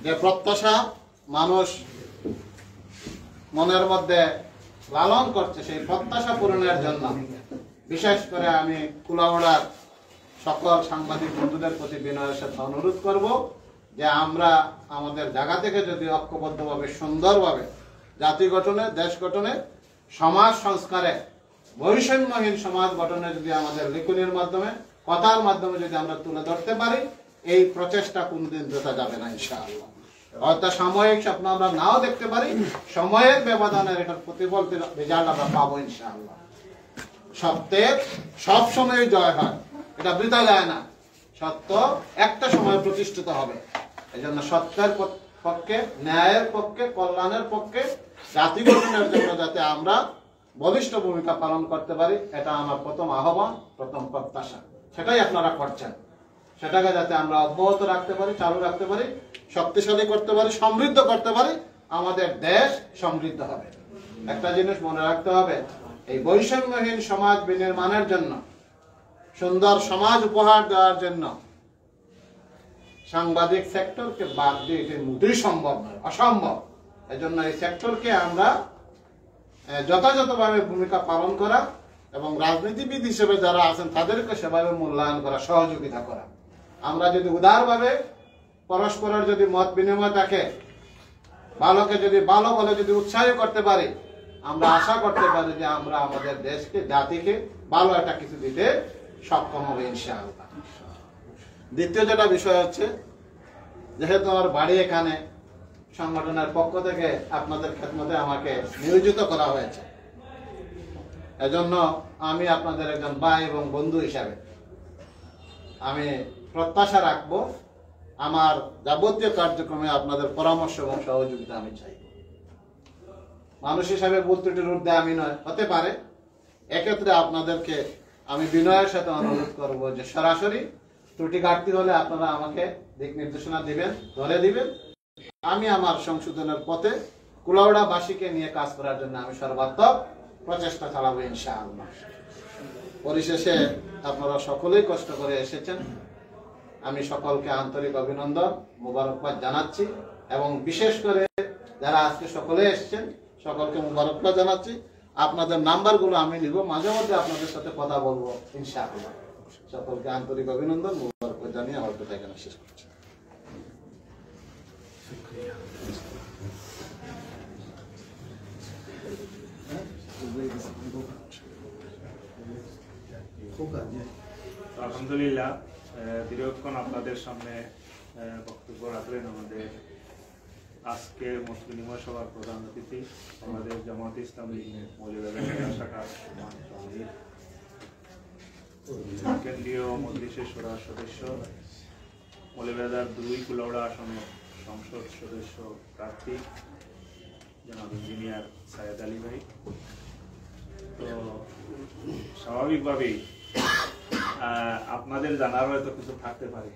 যে প্রত্যাশা মানুষ মনের মধ্যে লালন করছে, সেই প্রত্যাশা পূরণের জন্য বিশেষ করে আমি কুলাউড়ার সকল সাংবাদিক বন্ধুদের প্রতি বিনয়ের সাথে অনুরোধ করব যে আমরা আমাদের জায়গা থেকে যদি ঐক্যবদ্ধভাবে সুন্দরভাবে জাতি গঠনে, দেশ গঠনে, সমাজ সংস্কারে, বৈষম্যহীন সমাজ গঠনে যদি আমাদের লিখনের মাধ্যমে, কথার মাধ্যমে যদি আমরা তুলে ধরতে পারি, এই প্রচেষ্টা কোনদিন যেতে যাবে না ইনশাআল্লাহ। হয়তো সাময়িক স্বপ্ন আমরা নাও দেখতে পারি, সময়ের ব্যবধানের এটার প্রতিফল রেজাল্ট আমরা পাবো ইনশাআল্লাহ। সত্যের সব সময় জয় হয়, এটা বৃথা যায় না। সত্য একটা সময় প্রতিষ্ঠিত হবে। এই জন্য সত্যের পক্ষে, ন্যায়ের পক্ষে, কল্যাণের পক্ষে, জাতি গঠনের জন্য যাতে আমরা বলিষ্ঠ ভূমিকা পালন করতে পারি, এটা আমার প্রথম আহ্বান, প্রথম প্রত্যাশা। সেটাই আপনারা করছেন। সেটাকে যাতে আমরা অব্যাহত রাখতে পারি, চালু রাখতে পারি, শক্তিশালী করতে পারি, সমৃদ্ধ করতে পারি, আমাদের দেশ সমৃদ্ধ হবে। একটা জিনিস মনে রাখতে হবে, এই বৈষম্যহীন সমাজ বিনির্মাণের জন্য, সুন্দর সমাজ উপহার দেওয়ার জন্য সাংবাদিক সেক্টরকে বাদ দিয়ে এটি মোটেই সম্ভব নয়, অসম্ভব। এজন্য এই সেক্টরকে আমরা যথাযথভাবে ভূমিকা পালন করা এবং রাজনীতিবিদ হিসেবে যারা আছেন তাদেরকে সেভাবে মূল্যায়ন করা, সহযোগিতা করা। আমরা যদি উদারভাবে পরস্পরের যদি মত বিনিময় থাকে, ভালোকে যদি ভালো বলে যদি উৎসাহ করতে পারি, আমরা আশা করতে পারি যে আমরা আমাদের দেশকে, জাতিকে ভালো একটা কিছু দিতে সক্ষম হবে ইনশাআল্লাহ। দ্বিতীয় যেটা বিষয় হচ্ছে, যেহেতু আমার বাড়ি এখানে, সংগঠনের পক্ষ থেকে আপনাদের খেদমতে আমাকে নিয়োজিত করা হয়েছে, এজন্য আমি আপনাদের একজন ভাই এবং বন্ধু হিসাবে আমি প্রত্যাশা রাখবো আমার যাবতীয় কার্যক্রমে আপনাদের পরামর্শ এবং সহযোগিতা আমি চাই। মানুষ হিসাবে ভুল ত্রুটির ঊর্ধ্বে আমি নয়, হতে পারে। এক্ষেত্রে আপনাদেরকে আমি বিনয়ের সাথে অনুরোধ করব যে সরাসরি ত্রুটি ঘাটতি হলে আপনারা আমাকে দিক নির্দেশনা দিবেন, ধরে দিবেন। আমি আমার সংশোধনের পথে কুলাউড়াবাসীকে নিয়ে কাজ করার জন্য আমি সর্বাত্মক প্রচেষ্টা চালাবো ইনশাআল্লাহ। পরিশেষে আপনারা সকলেই কষ্ট করে এসেছেন, আমি সকলকে আন্তরিক অভিনন্দন মোবারকবাদ জানাচ্ছি এবং বিশেষ করে যারা আজকে সকলে এসেছেন সকলকে মোবারকবাদ জানাচ্ছি। আপনাদের নাম্বারগুলো আমি নিব, মাঝে মধ্যে আপনাদের সাথে কথা বলবো ইনশাআল্লাহ। সকলকে আন্তরিক অভিনন্দন মোবারকবাদ জানিয়ে আমার কথা এখানে শেষ করছি। আলহামদুলিল্লাহ, দীর্ঘক্ষণ আপনাদের সামনে বক্তব্য রাখলেন আমাদের আজকের মত বিনিময় সভার প্রধান অতিথি, আমাদের জামাতে ইসলামী মৌলভীবাজার শাখার কেন্দ্রীয় মজলিসের শূরার সদস্য, মৌলভীবাজার 2 কুলাউড়া আসনের সংসদ সদস্য প্রার্থী জনাব ইঞ্জিনিয়ার সায়েদ আলী ভাই। তো স্বাভাবিকভাবেই আপনাদের জানার হয়তো কিছু থাকতে পারে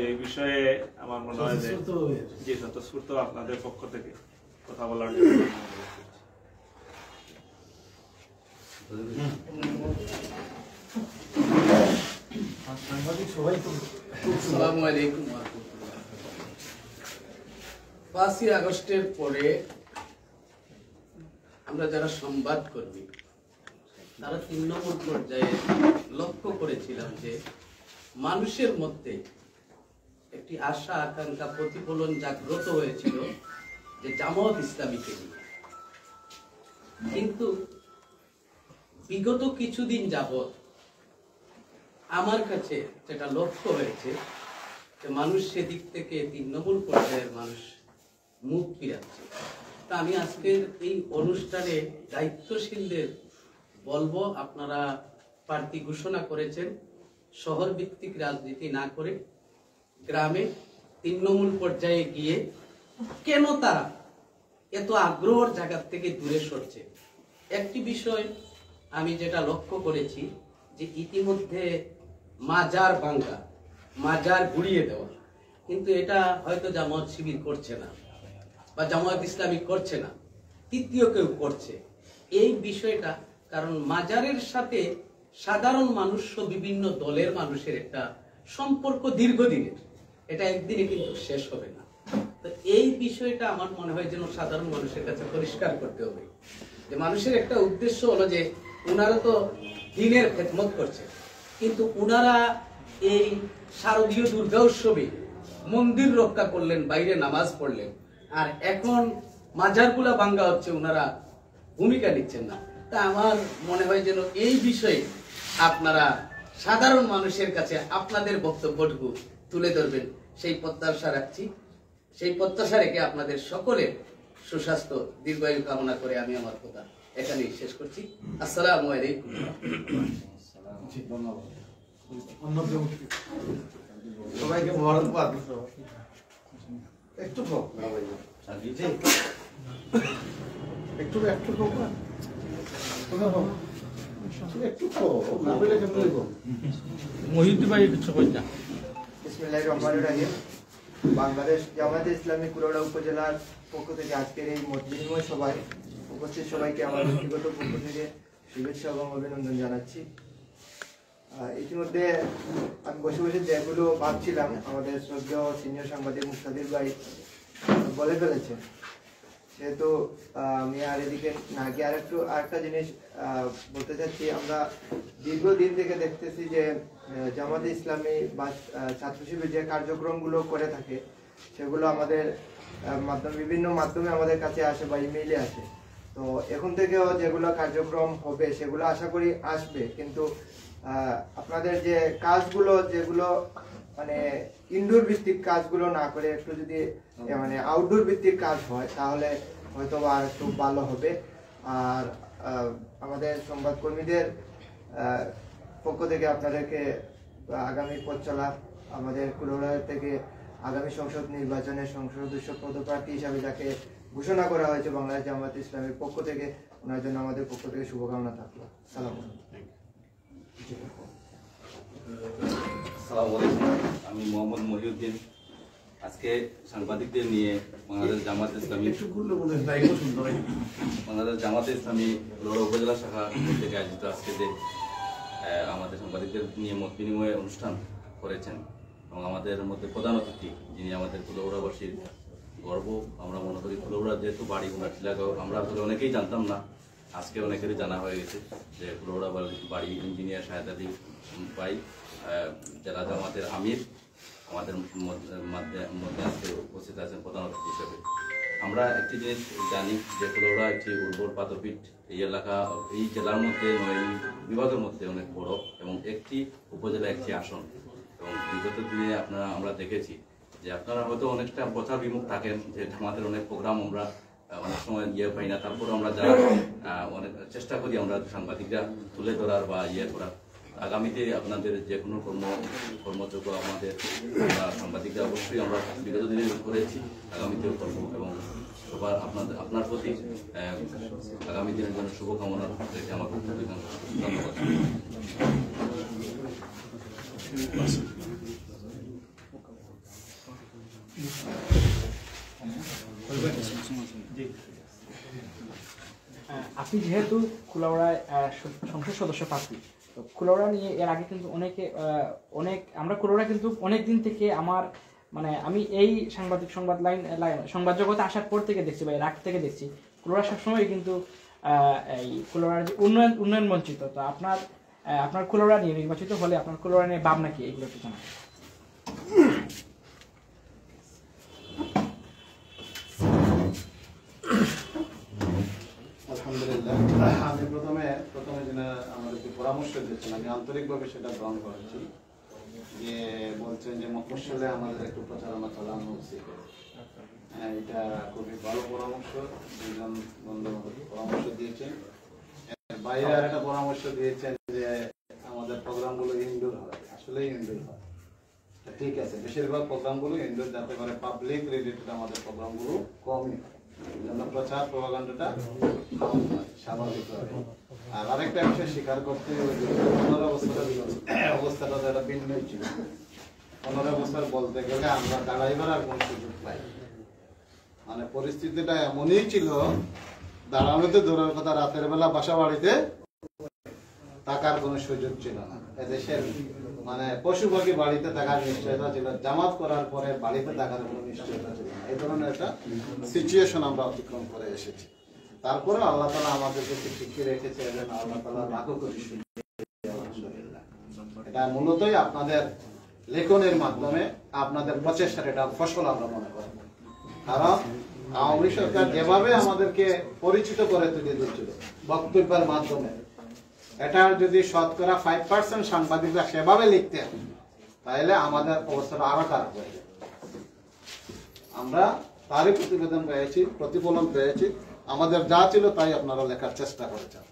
এই বিষয়ে। আমার মনে হয় যে স্বতঃস্ফূর্ত আপনাদের পক্ষ থেকে কথা বলার জন্য আসসালামু আলাইকুম। 5ই আগস্টের পরে আমরা যারা সংবাদকর্মী তারা 3 নম্বর পর্যায়ে লক্ষ্য করেছিলাম যে মানুষের মধ্যে একটি আশা আকাঙ্ক্ষা প্রতিফলন জাগ্রত হয়েছিল যে জামাত ইসলামীকে নিয়ে। কিন্তু বিগত কিছুদিন যাবৎ আমার কাছে যেটা লক্ষ্য হয়েছে যে মানুষ সেদিক থেকে 3 নম্বর পর্যায়ের মানুষ মুখ ফিরাচ্ছে। তা আমি আজকের এই অনুষ্ঠানে দায়িত্বশীলদের বলবো, আপনারা প্রার্থী ঘোষণা করেছেন, শহর ভিত্তিক রাজনীতি না করে গ্রামে তৃণমূল পর্যায়ে গিয়ে কেন তারা এত আগ্রহের জায়গা থেকে দূরে সরছে। একটি বিষয় আমি যেটা লক্ষ্য করেছি যে ইতিমধ্যে মাজার ভাঙ্গা, মাজার গুড়িয়ে দেওয়া, কিন্তু এটা হয়তো জামাত শিবির করছে না বা জামাত ইসলামী করছে না, তৃতীয় কেউ করছে। এই বিষয়টা কারণ মাজারের সাথে সাধারণ মানুষ ও বিভিন্ন দলের মানুষের একটা সম্পর্ক দীর্ঘদিনের, এটা একদিনে কিন্তু শেষ হবে না। তো এই বিষয়টা আমার মনে হয় যেন সাধারণ মানুষের কাছে পরিষ্কার করতে হবে যে মানুষের একটা উদ্দেশ্য হলো যে ওনারা তো দিনের খেদমত করছে, কিন্তু ওনারা এই শারদীয় দুর্গা উৎসবে মন্দির রক্ষা করলেন, বাইরে নামাজ পড়লেন, আর এখন মাজারগুলা ভাঙ্গা হচ্ছে, ওনারা ভূমিকা নিচ্ছেন না। তা আমার মনে হয় যেন এই বিষয়ে আপনারা সাধারণ মানুষের কাছে আপনাদের বক্তব্যটুকু তুলে ধরবেন, সেই প্রত্যাশা রাখছি। সেই প্রত্যাশা রেখে আপনাদের সকলের সুস্বাস্থ্য দীর্ঘায়ু কামনা করে আমি আমার কথা এখানেই শেষ করছি। আসসালামু আলাইকুম। সবাইকে মোবারকবাদ। একটু বিসমিল্লাহির রহমানির রহিম। বাংলাদেশ জামায়াতে ইসলামী কুলাউড়া উপজেলার পক্ষ থেকে আজকের এই মত বিনিময় সভায় উপস্থিত সবাইকে আমার ব্যক্তিগত পক্ষ থেকে শুভেচ্ছা এবং অভিনন্দন জানাচ্ছি। ইতিমধ্যে আমি বসে বসে যেগুলো ভাবছিলাম আমাদের শ্রদ্ধেয় সিনিয়র সাংবাদিক মুস্তাদির ভাই বলে ফেলেছেন, সেহেতু আমি আর এদিকে না গিয়ে আরেকটা জিনিস বলতে চাচ্ছি। আমরা দীর্ঘদিন থেকে দেখতেছি যে জামাতে ইসলামী বা ছাত্র শিবির যে কার্যক্রমগুলো করে থাকে সেগুলো আমাদের বিভিন্ন মাধ্যমে আমাদের কাছে আসে বা ইমেইলে আসে। তো এখন থেকেও যেগুলো কার্যক্রম হবে সেগুলো আশা করি আসবে, কিন্তু আপনাদের যে কাজগুলো যেগুলো মানে ইনডোর ভিত্তিক কাজগুলো না করে একটু যদি মানে আউটডোর ভিত্তিক কাজ হয় তাহলে হয়তো আর একটু ভালো হবে। আর আমাদের সংবাদকর্মীদের পক্ষ থেকে আপনাদেরকে আগামী পথ চলা আমাদের কুলাউড়া থেকে আগামী সংসদ নির্বাচনের সংসদ সদস্য পদপ্রার্থী হিসাবে যাকে ঘোষণা করা হয়েছে বাংলাদেশ জামায়াতে ইসলামের পক্ষ থেকে, ওনার জন্য আমাদের পক্ষ থেকে শুভকামনা থাকলো। সালাম। আসসালামু আলাইকুম, আমি মোহাম্মদ মহিউদ্দিন। আজকে সাংবাদিকদের নিয়ে বাংলাদেশ জামায়াতে ইসলামী কুলাউড়া উপজেলা শাখা থেকে আয়োজিত আজকে যে আমাদের সাংবাদিকদের নিয়ে মত বিনিময় অনুষ্ঠান করেছেন এবং আমাদের মধ্যে প্রধান অতিথি যিনি আমাদের কুলাউড়াবাসীর গর্ব আমরা মনে করি। কুলাউড়া যেহেতু বাড়ি ওনার এলাকা, আমরা আসলে অনেকেই জানতাম না, আজকে অনেকেরই জানা হয়ে গেছে যে কুলাউড়া বাড়ি ইঞ্জিনিয়ার শাহেদ আলী ভাই জেলা জামাতের আমির আমাদের মধ্যে আজকে উপস্থিত আছেন প্রধান অতিথি হিসেবে। আমরা একটি জিনিস জানি যে কুলাউড়া একটি উর্বর পাতপীঠ, এই এলাকা এই জেলার মধ্যে 9 বিভাগের মধ্যে অনেক বড় এবং একটি উপজেলা একটি আসন। এবং বিগত দিনে আমরা দেখেছি যে আপনারা হয়তো অনেকটা প্রচার বিমুখ থাকেন যে আমাদের অনেক প্রোগ্রাম আমরা অনেক সময় পাই না, তারপর আমরা যারা অনেক চেষ্টা করি আমরা সাংবাদিকরা তুলে ধরার বা করার। আগামীতে আপনাদের যে কোনো কর্মযোগ্য আমাদের সাংবাদিকরা অবশ্যই আমরা বিগত দিনে করেছি, আগামীতেও করব এবং সবার আপনার প্রতি আগামী দিনের জন্য শুভকামনা রেখে আমার ধন্যবাদ। আপনি যেহেতু কুলাউড়ায় সংসদ সদস্য প্রার্থী, তো কুলাউড়া নিয়ে এর আগে কিন্তু আমরা কুলাউড়া কিন্তু অনেক দিন থেকে আমি এই সংবাদ জগতে আসার পর থেকে দেখছি বা এর আগ থেকে দেখছি কুলাউড়া সবসময় কিন্তু এই কুলাউড়ার যে উন্নয়ন বঞ্চিত। তো আপনার কুলাউড়া নিয়ে নির্বাচিত হলে আপনার কুলাউড়া নিয়ে ভাবনা কি, এগুলো একটু জানান। আলহামদুলিল্লাহ, আমি প্রথমে যিনি আমাদেরকে পরামর্শ দিয়েছেন আমি আন্তরিকভাবে সেটা গ্রহণ করেছি, যে বলছেন যে মফস্বলে আমাদের একটু প্রচারণা চালানো উচিত। এটা খুবই ভালো পরামর্শ, দুজন বন্ধু পরামর্শ দিয়েছেন। বাইরে আর একটা পরামর্শ দিয়েছেন যে আমাদের প্রোগ্রামগুলো ইনডোর হয়, আসলেই ইনডোর হয়, ঠিক আছে। বেশিরভাগ প্রোগ্রামগুলো ইনডোর, যাতে করে পাবলিক রিলেটেড আমাদের প্রোগ্রামগুলো কমই হয়, এই জন্য প্রচার প্রভাকাণ্ডটা কম হয় স্বাভাবিকভাবে। আর আরেকটা বিষয় স্বীকার করতে হবে যে 15 অবস্থাটা যেটা ভিন্ন ছিল। 15 বছর বলতে গেলে আমরা দাঁড়াইবার আর কোন সুযোগ পাই, পরিস্থিতিটা এমনই ছিল, দাঁড়ানোতে দূরের কথা, রাতের বেলা বাসা বাড়িতে থাকার কোনো সুযোগ ছিল না। এদেশের পশু পাখি বাড়িতে থাকার নিশ্চয়তা ছিল, জামাত করার পরে বাড়িতে থাকার কোনো নিশ্চয়তা ছিল না। এই ধরনের একটা সিচুয়েশন আমরা অতিক্রম করে এসেছি। তারপরে আল্লাহ তাআলা আমাদেরকে শিখিয়ে রেখেছে, এবং আল্লাহ তাআলা লাখো কোটি শুকরিয়া, আলহামদুলিল্লাহ। এটা মূলতই আপনাদের লেখনের মাধ্যমে, আপনাদের প্রচেষ্টার এটা ফসল আমরা মনে করি। কারণ আওয়ামী সরকার যেভাবে আমাদেরকে পরিচিত করে তুলে দিচ্ছিল বক্তব্যের মাধ্যমে, এটার যদি শতকরা 5% সাংবাদিকরা সেভাবে লিখতেন, তাহলে আমাদের অবস্থাটা আরো খারাপ হয়ে যায়। আমরা তারই প্রতিফলন পেয়েছি। আমাদের যা ছিল তাই আপনারা লেখার চেষ্টা করেছেন।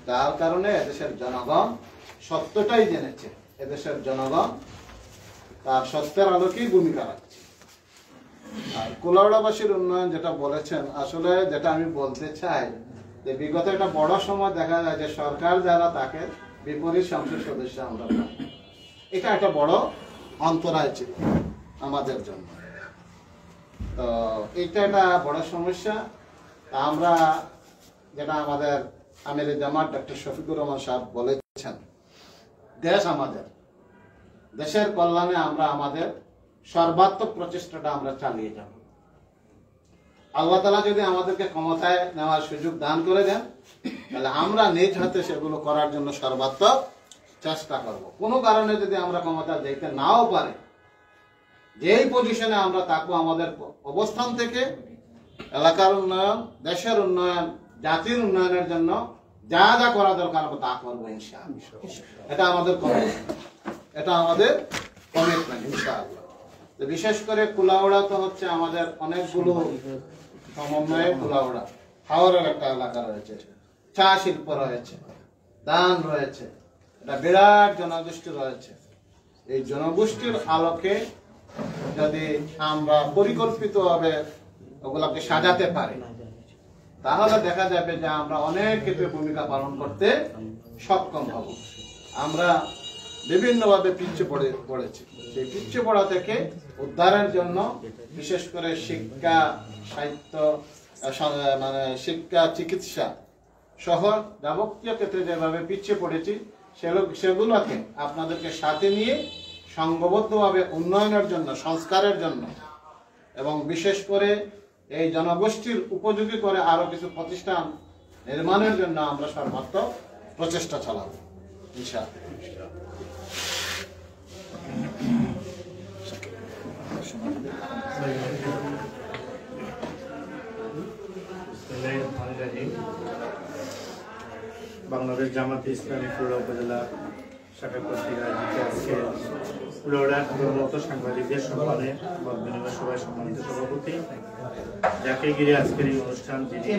তার কারণে এদেশের জনগণ সত্যটাই জেনেছে, এদেশের জনগণ তার সত্যের আলোকেই ভূমিকা রাখছে। আর কুলাউড়াবাসীর উন্নয়ন যেটা বলেছেন, আসলে যেটা আমি বলতে চাই যে বিগত একটা বড় সময় দেখা যায় যে সরকার যারা তাকে বিপরীত সংসদ সদস্য আমরা পাই, এটা একটা বড় অন্তরায় ছিল আমাদের জন্য। তো এটা একটা বড় সমস্যা। আমরা যেটা আমাদের আমির জামাত ডক্টর শফিকুর রহমান সাহেব বলেছেন, দেশ আমাদের, দেশের কল্যাণে আমরা আমাদের সর্বাত্মক প্রচেষ্টাটা আমরা চালিয়ে যাব। আল্লাহ তাআলা যদি আমাদেরকে ক্ষমতায় নেওয়ার সুযোগ দান করে দেন, তাহলে আমরা নিজ হাতে সেগুলো করার জন্য সর্বাত্মক চেষ্টা করব। কোনো কারণে যদি আমরা ক্ষমতা যেতে নাও পারি, যেই পজিশনে আমরা থাকবো, আমাদের অবস্থান থেকে এলাকার উন্নয়ন, দেশের উন্নয়ন, জাতির উন্নয়নের জন্য যা যা করা দরকার আমরা তা করবো ইনশাআল্লাহ। এটা আমাদের কমিটমেন্ট, এটা আমাদের কমিটমেন্ট ইনশাআল্লাহ। বিশেষ করে কুলাউড়া তো হচ্ছে আমাদের অনেকগুলো সমন্বয়ে কুলাউড়া হাওরের একটা এলাকা রয়েছে, চা শিল্প রয়েছে, ধান রয়েছে, একটা বিরাট জনগোষ্ঠী রয়েছে। এই জনগোষ্ঠীর আলোকে যদি আমরা পরিকল্পিতভাবে ওগুলাকে সাজাতে পারি, তাহলে দেখা যাবে যে আমরা অনেক ক্ষেত্রে ভূমিকা পালন করতে সক্ষম হব। আমরা বিভিন্নভাবে পিছিয়ে পড়েছি। সেই পিছিয়ে পড়া থেকে উদ্ধারের জন্য বিশেষ করে শিক্ষা, সাহিত্য, মানে শিক্ষা, চিকিৎসা সহ যাবতীয় ক্ষেত্রে যেভাবে পিছিয়ে পড়েছি সেগুলোকে আপনাদেরকে সাথে নিয়ে সংঘবদ্ধভাবে উন্নয়নের জন্য, সংস্কারের জন্য এবং বিশেষ করে এই জনগোষ্ঠীর উপযোগী করে আরো কিছু প্রতিষ্ঠান নির্মাণের জন্য আমরা সর্বাত্মক প্রচেষ্টা চালাবো ইনশাআল্লাহ। বাংলাদেশ জামাতে ইসলামী কুলাউড়া উপজেলা শাখা কর্তৃক আয়োজিত আজকে কুলাউড়া কর্মরত সাংবাদিকদের সম্মানে মত বিনিময় সভায় সম্মানিত সভাপতি, যাকে ঘিরে আজকের এই অনুষ্ঠান, যিনি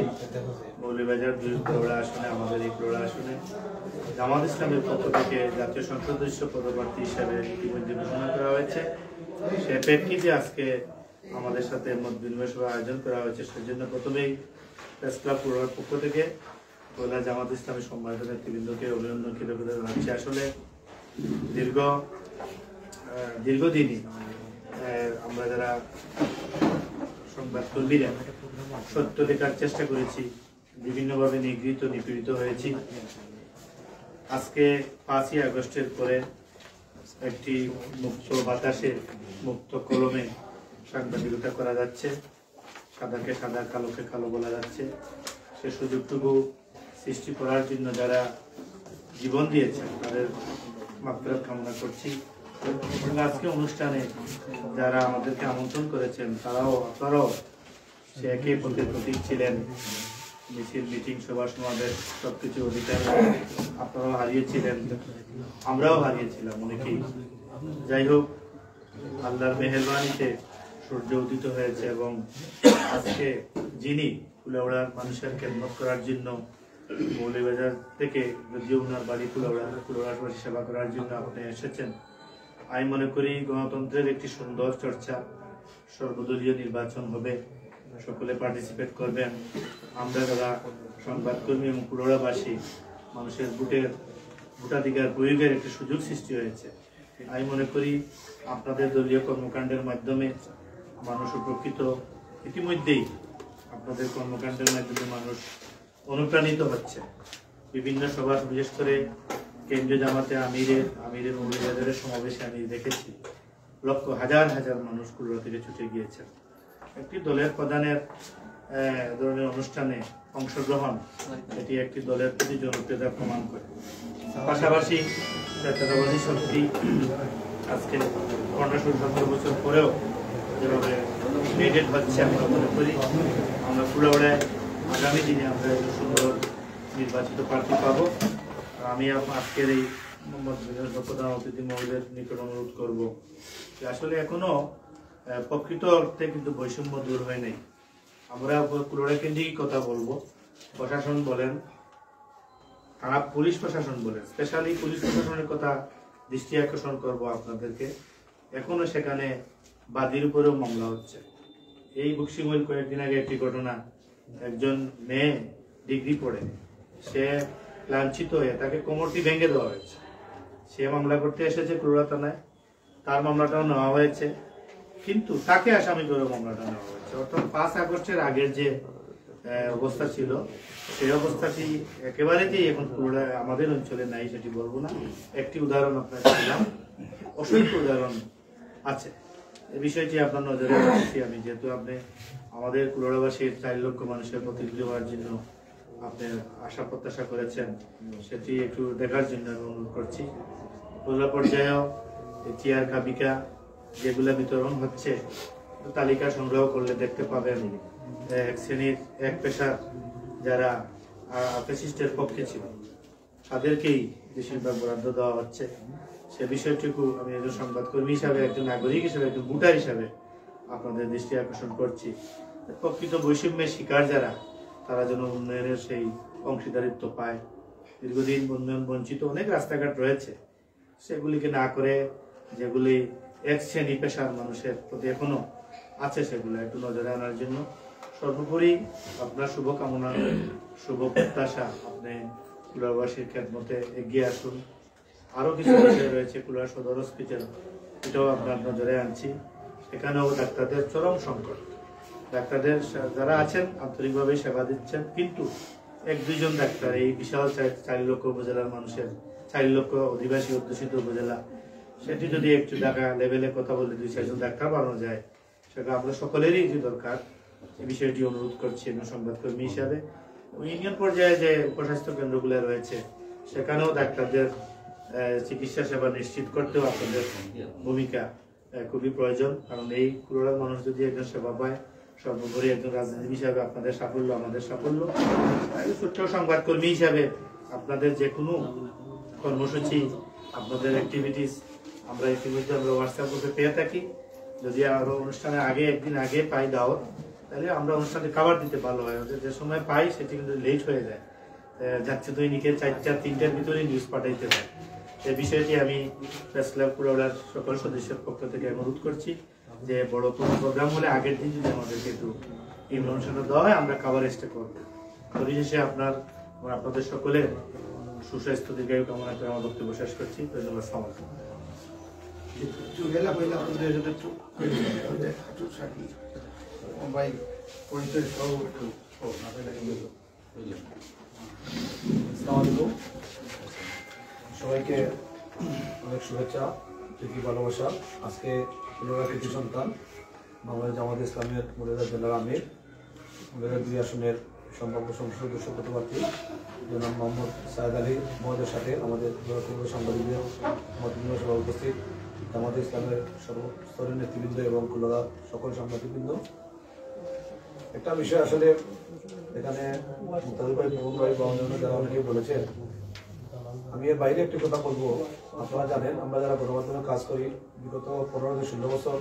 মৌলভীবাজার ২ কুলাউড়া আসনে, আমাদের এই কুলাউড়া আসনে জামাত ইসলামের পক্ষ থেকে জাতীয় সংসদ সদস্য পদপ্রার্থী হিসেবে ইতিমধ্যে ঘোষণা করা হয়েছে। সে প্রেক্ষিতে আজকে আমাদের সাথে মত বিনিময় সভা আয়োজন করা হয়েছে। সেজন্য প্রথমেই প্রেস ক্লাব কুলাউড়ার পক্ষ থেকে কুলাউড়া জামাত ইসলামী সম্মানিত নেতৃবৃন্দকে অভিনন্দন কৃতজ্ঞতা জানাচ্ছি। আসলে দীর্ঘদিনই আমরা যারা সংবাদকর্মীরা সত্য লেখার চেষ্টা করেছি, বিভিন্নভাবে নিগৃহীত, নিপীড়িত হয়েছি। আজকে ৫ই আগস্টের পরে একটি মুক্ত বাতাসে, মুক্ত কলমে সাংবাদিকতা করা যাচ্ছে, সাদাকে সাদা, কালোকে কালো বলা যাচ্ছে। সে সুযোগটুকু সৃষ্টি করার জন্য যারা জীবন দিয়েছেন তাদের মাগফিরাত কামনা করছি। এবং আজকে অনুষ্ঠানে যারা আমাদেরকে আমন্ত্রণ করেছেন আপনারাও সে একই পথের প্রতীক ছিলেন। মিছিল, মিটিং, সভা সমাবেশ সবকিছু অধিকার আপনারাও হারিয়েছিলেন, আমরাও হারিয়েছিলাম অনেকেই। যাই হোক, আল্লাহর মেহেরবানিতে সূর্য উদিত হয়েছে এবং আজকে যিনি কুলাউড়ার মানুষের খেদমত করার জন্য মৌলভীবাজার থেকে, যদিও ওনার বাড়ি কুলাউড়ার সেবা করার জন্য আপনি এসেছেন, আমি মনে করি গণতন্ত্রের একটি সুন্দর চর্চা, সর্বদলীয় নির্বাচন হবে, সকলে পার্টিসিপেট করবেন। আমরা যারা সংবাদকর্মী এবং কুলাউড়াবাসী, মানুষের ভোটাধিকার প্রয়োগের একটি সুযোগ সৃষ্টি হয়েছে। আমি মনে করি আপনাদের দলীয় কর্মকাণ্ডের মাধ্যমে মানুষ উপকৃত, ইতিমধ্যেই আপনাদের কর্মকাণ্ডের মাধ্যমে মানুষ অনুপ্রাণিত হচ্ছে। বিভিন্ন সভা, বিশেষ করে কেন্দ্রীয় জামাতে আমিরের মৌলভীবাজারের সমাবেশে আমি দেখেছি হাজার হাজার মানুষ কুলাউড়া থেকে ছুটে গিয়েছেন। একটি দলের প্রধানের ধরনের অনুষ্ঠানে অংশগ্রহণ, এটি একটি দলের প্রতি জনপ্রিয়তা প্রমাণ করে। পাশাপাশি জাতীয়তাবাদী শক্তি আজকে ১৫-১৭ বছর পরেও যেভাবে মেডেট হচ্ছে, আমরা মনে করি আমরা কুলাউড়ায় আগামী দিনে আমরা একটু সুন্দর নির্বাচিত প্রার্থী পাবো। আমি আজকের এই প্রধান অতিথি মহোদয়ের নিকট অনুরোধ করবো যে আসলে এখনো প্রকৃত অর্থে কিন্তু বৈষম্য দূর হয় নাই। আমরা কুলাউড়া কেন্দ্রিক কথা বলবো, প্রশাসন বলেন, থানা পুলিশ প্রশাসন বলেন, স্পেশালি পুলিশ প্রশাসনের কথা দৃষ্টি আকর্ষণ করবো আপনাদেরকে। এখনো সেখানে বাদীর উপরেও মামলা হচ্ছে। এই বক্সিমইল কয়েকদিন আগে একটি ঘটনা, একজন মেয়ে ডিগ্রি পড়ে, সে লাঞ্ছিত হয়ে তাকে কোমরটি ভেঙে দেওয়া হয়েছে। সে মামলা করতে এসেছে কুলাউড়া থানায়, তার মামলাটাও নেওয়া হয়েছে, কিন্তু তাকে আসামি করে মামলাটা নেওয়া হয়েছে। অর্থাৎ ৫ আগস্টের আগের যে অবস্থা ছিল, সেই অবস্থাটি একেবারে যে এখন কুলাউড়া আমাদের অঞ্চলে নাই সেটি বলবো না। একটি উদাহরণ আপনাকে দিলাম, অসংখ্য উদাহরণ আছে। এই বিষয়টি আপনার নজরে রাখছি আমি, যেহেতু আপনি আমাদের কুলাউড়াবাসীর ৪ লক্ষ মানুষের প্রতিনিধি হওয়ার জন্য আপনি আশা প্রত্যাশা করেছেন, সেটি একটু দেখার জন্য আমি অনুরোধ করছি। উপজেলা পর্যায়েও চেয়ার কাবিকা যেগুলো বিতরণ হচ্ছে, তালিকা সংগ্রহ করলে দেখতে পাবেন এক শ্রেণীর এক পেশার যারা ফ্যাসিস্টের পক্ষে ছিল তাদেরকেই বেশিরভাগ বরাদ্দ দেওয়া হচ্ছে। সে বিষয়টুকু আমি একজন সংবাদকর্মী হিসাবে, একজন নাগরিক হিসাবে, একজন ভোটার হিসাবে আপনাদের দৃষ্টি আকর্ষণ করছি। প্রকৃত বৈষম্যের শিকার যারা, তারা যেন উন্নয়নের সেই অংশীদারিত্ব পায়। দীর্ঘদিন উন্নয়ন বঞ্চিত অনেক রাস্তাঘাট রয়েছে, সেগুলিকে না করে যেগুলি এক শ্রেণী পেশার মানুষের প্রতি এখনো আছে সেগুলো একটু নজরে আনার জন্য সর্বোপরি আপনার শুভকামনা শুভ প্রত্যাশা আপনি কুলারবাসীর খেদমতে এগিয়ে আসুন। আরও কিছু বিষয় রয়েছে কুলার সদর হসপিটাল, এটাও আপনার নজরে আনছি। এখানেও ডাক্তারদের চরম সংকট, ডাক্তারদের যারা আছেন আন্তরিকভাবে সেবা দিচ্ছেন, কিন্তু 1-2 জন ডাক্তার এই বিশাল 4 লক্ষ উপজেলার মানুষের 4 লক্ষ অধিবাসী অধ্যুষিত উপজেলা, সেটি যদি একটু ঢাকা লেভেলে কথা বলে 2-4 জন ডাক্তার বানানো যায়, সেটা আপনার সকলেরই দরকার। এই বিষয়টি অনুরোধ করছি সংবাদকর্মী হিসাবে। ইউনিয়ন পর্যায়ে যে উপস্বাস্থ্য কেন্দ্রগুলো রয়েছে সেখানেও ডাক্তারদের চিকিৎসা সেবা নিশ্চিত করতেও আপনাদের ভূমিকা খুবই প্রয়োজন। কারণ এই কুলাউড়ার মানুষ যদি একজন সেবা পায়, সর্বোপরি একজন রাজনীতিবিদ হিসাবে আপনাদের সাফল্য আমাদের সাফল্য। ছোট্ট সংবাদকর্মী হিসাবে আপনাদের যে কোনো কর্মসূচি, আপনাদের অ্যাক্টিভিটিস আমরা ইতিমধ্যে আমরা হোয়াটসঅ্যাপ গ্রুপে পেয়ে থাকি। যদি আরো অনুষ্ঠানের আগে একদিন আগে পাই দাওয়াত, তাহলে আমরা অনুষ্ঠানে খাবার দিতে ভালো হয়। যে সময় পাই সেটি কিন্তু লেট হয়ে যায়, যাচ্ছে দৈনিকের 4-3টার ভিতরে নিউজ পাঠাইতে হয়। এই বিষয়টি আমি প্রেস ক্লাব কুলাউড়ার সকল সদস্যের পক্ষ থেকে অনুরোধ করছি যে বড় কোনো প্রোগ্রাম হলে আগের দিন যদি আমাদেরকে একটু ইনফরমেশনটা দেওয়া হয়, আমরা খাবার চেষ্টা করব। পরিশেষে আপনাদের সকলের সুস্বাস্থ্য দীর্ঘায়ু কামনা করে আমার বক্তব্য শেষ করছি। ধন্যবাদ। সবাইকে অনেক শুভেচ্ছা, প্রীতি, ভালোবাসা। আজকে কুলাউড়া কৃতি সন্তান বাংলাদেশ জামাত ইসলামের মুরাদাবাদ জেলার আমির, মুরাদাবাদ 2 আসনের সম্ভাব্য সংসদ সদস্য প্রার্থী জনাব মোহাম্মদ সায়েদ আলী মহোদয়ের সাথে আমাদের সাংবাদিকদের মতবিনিময় সভা উপস্থিত জামাত ইসলামের সর্বস্তরের নেতৃবৃন্দ এবং কুলাউড়া সকল সাংবাদিকবৃন্দ। একটা বিষয় আসলে এখানে মুক্তাদির ভাই, প্রমুখ ভাই বা অন্যান্য যারা অনেকেই বলেছেন, আমি এর বাইরে একটি কথা বলবো। আপনারা জানেন আমরা যারা গণমাধ্যমে কাজ করি বিগত 15-16 বছর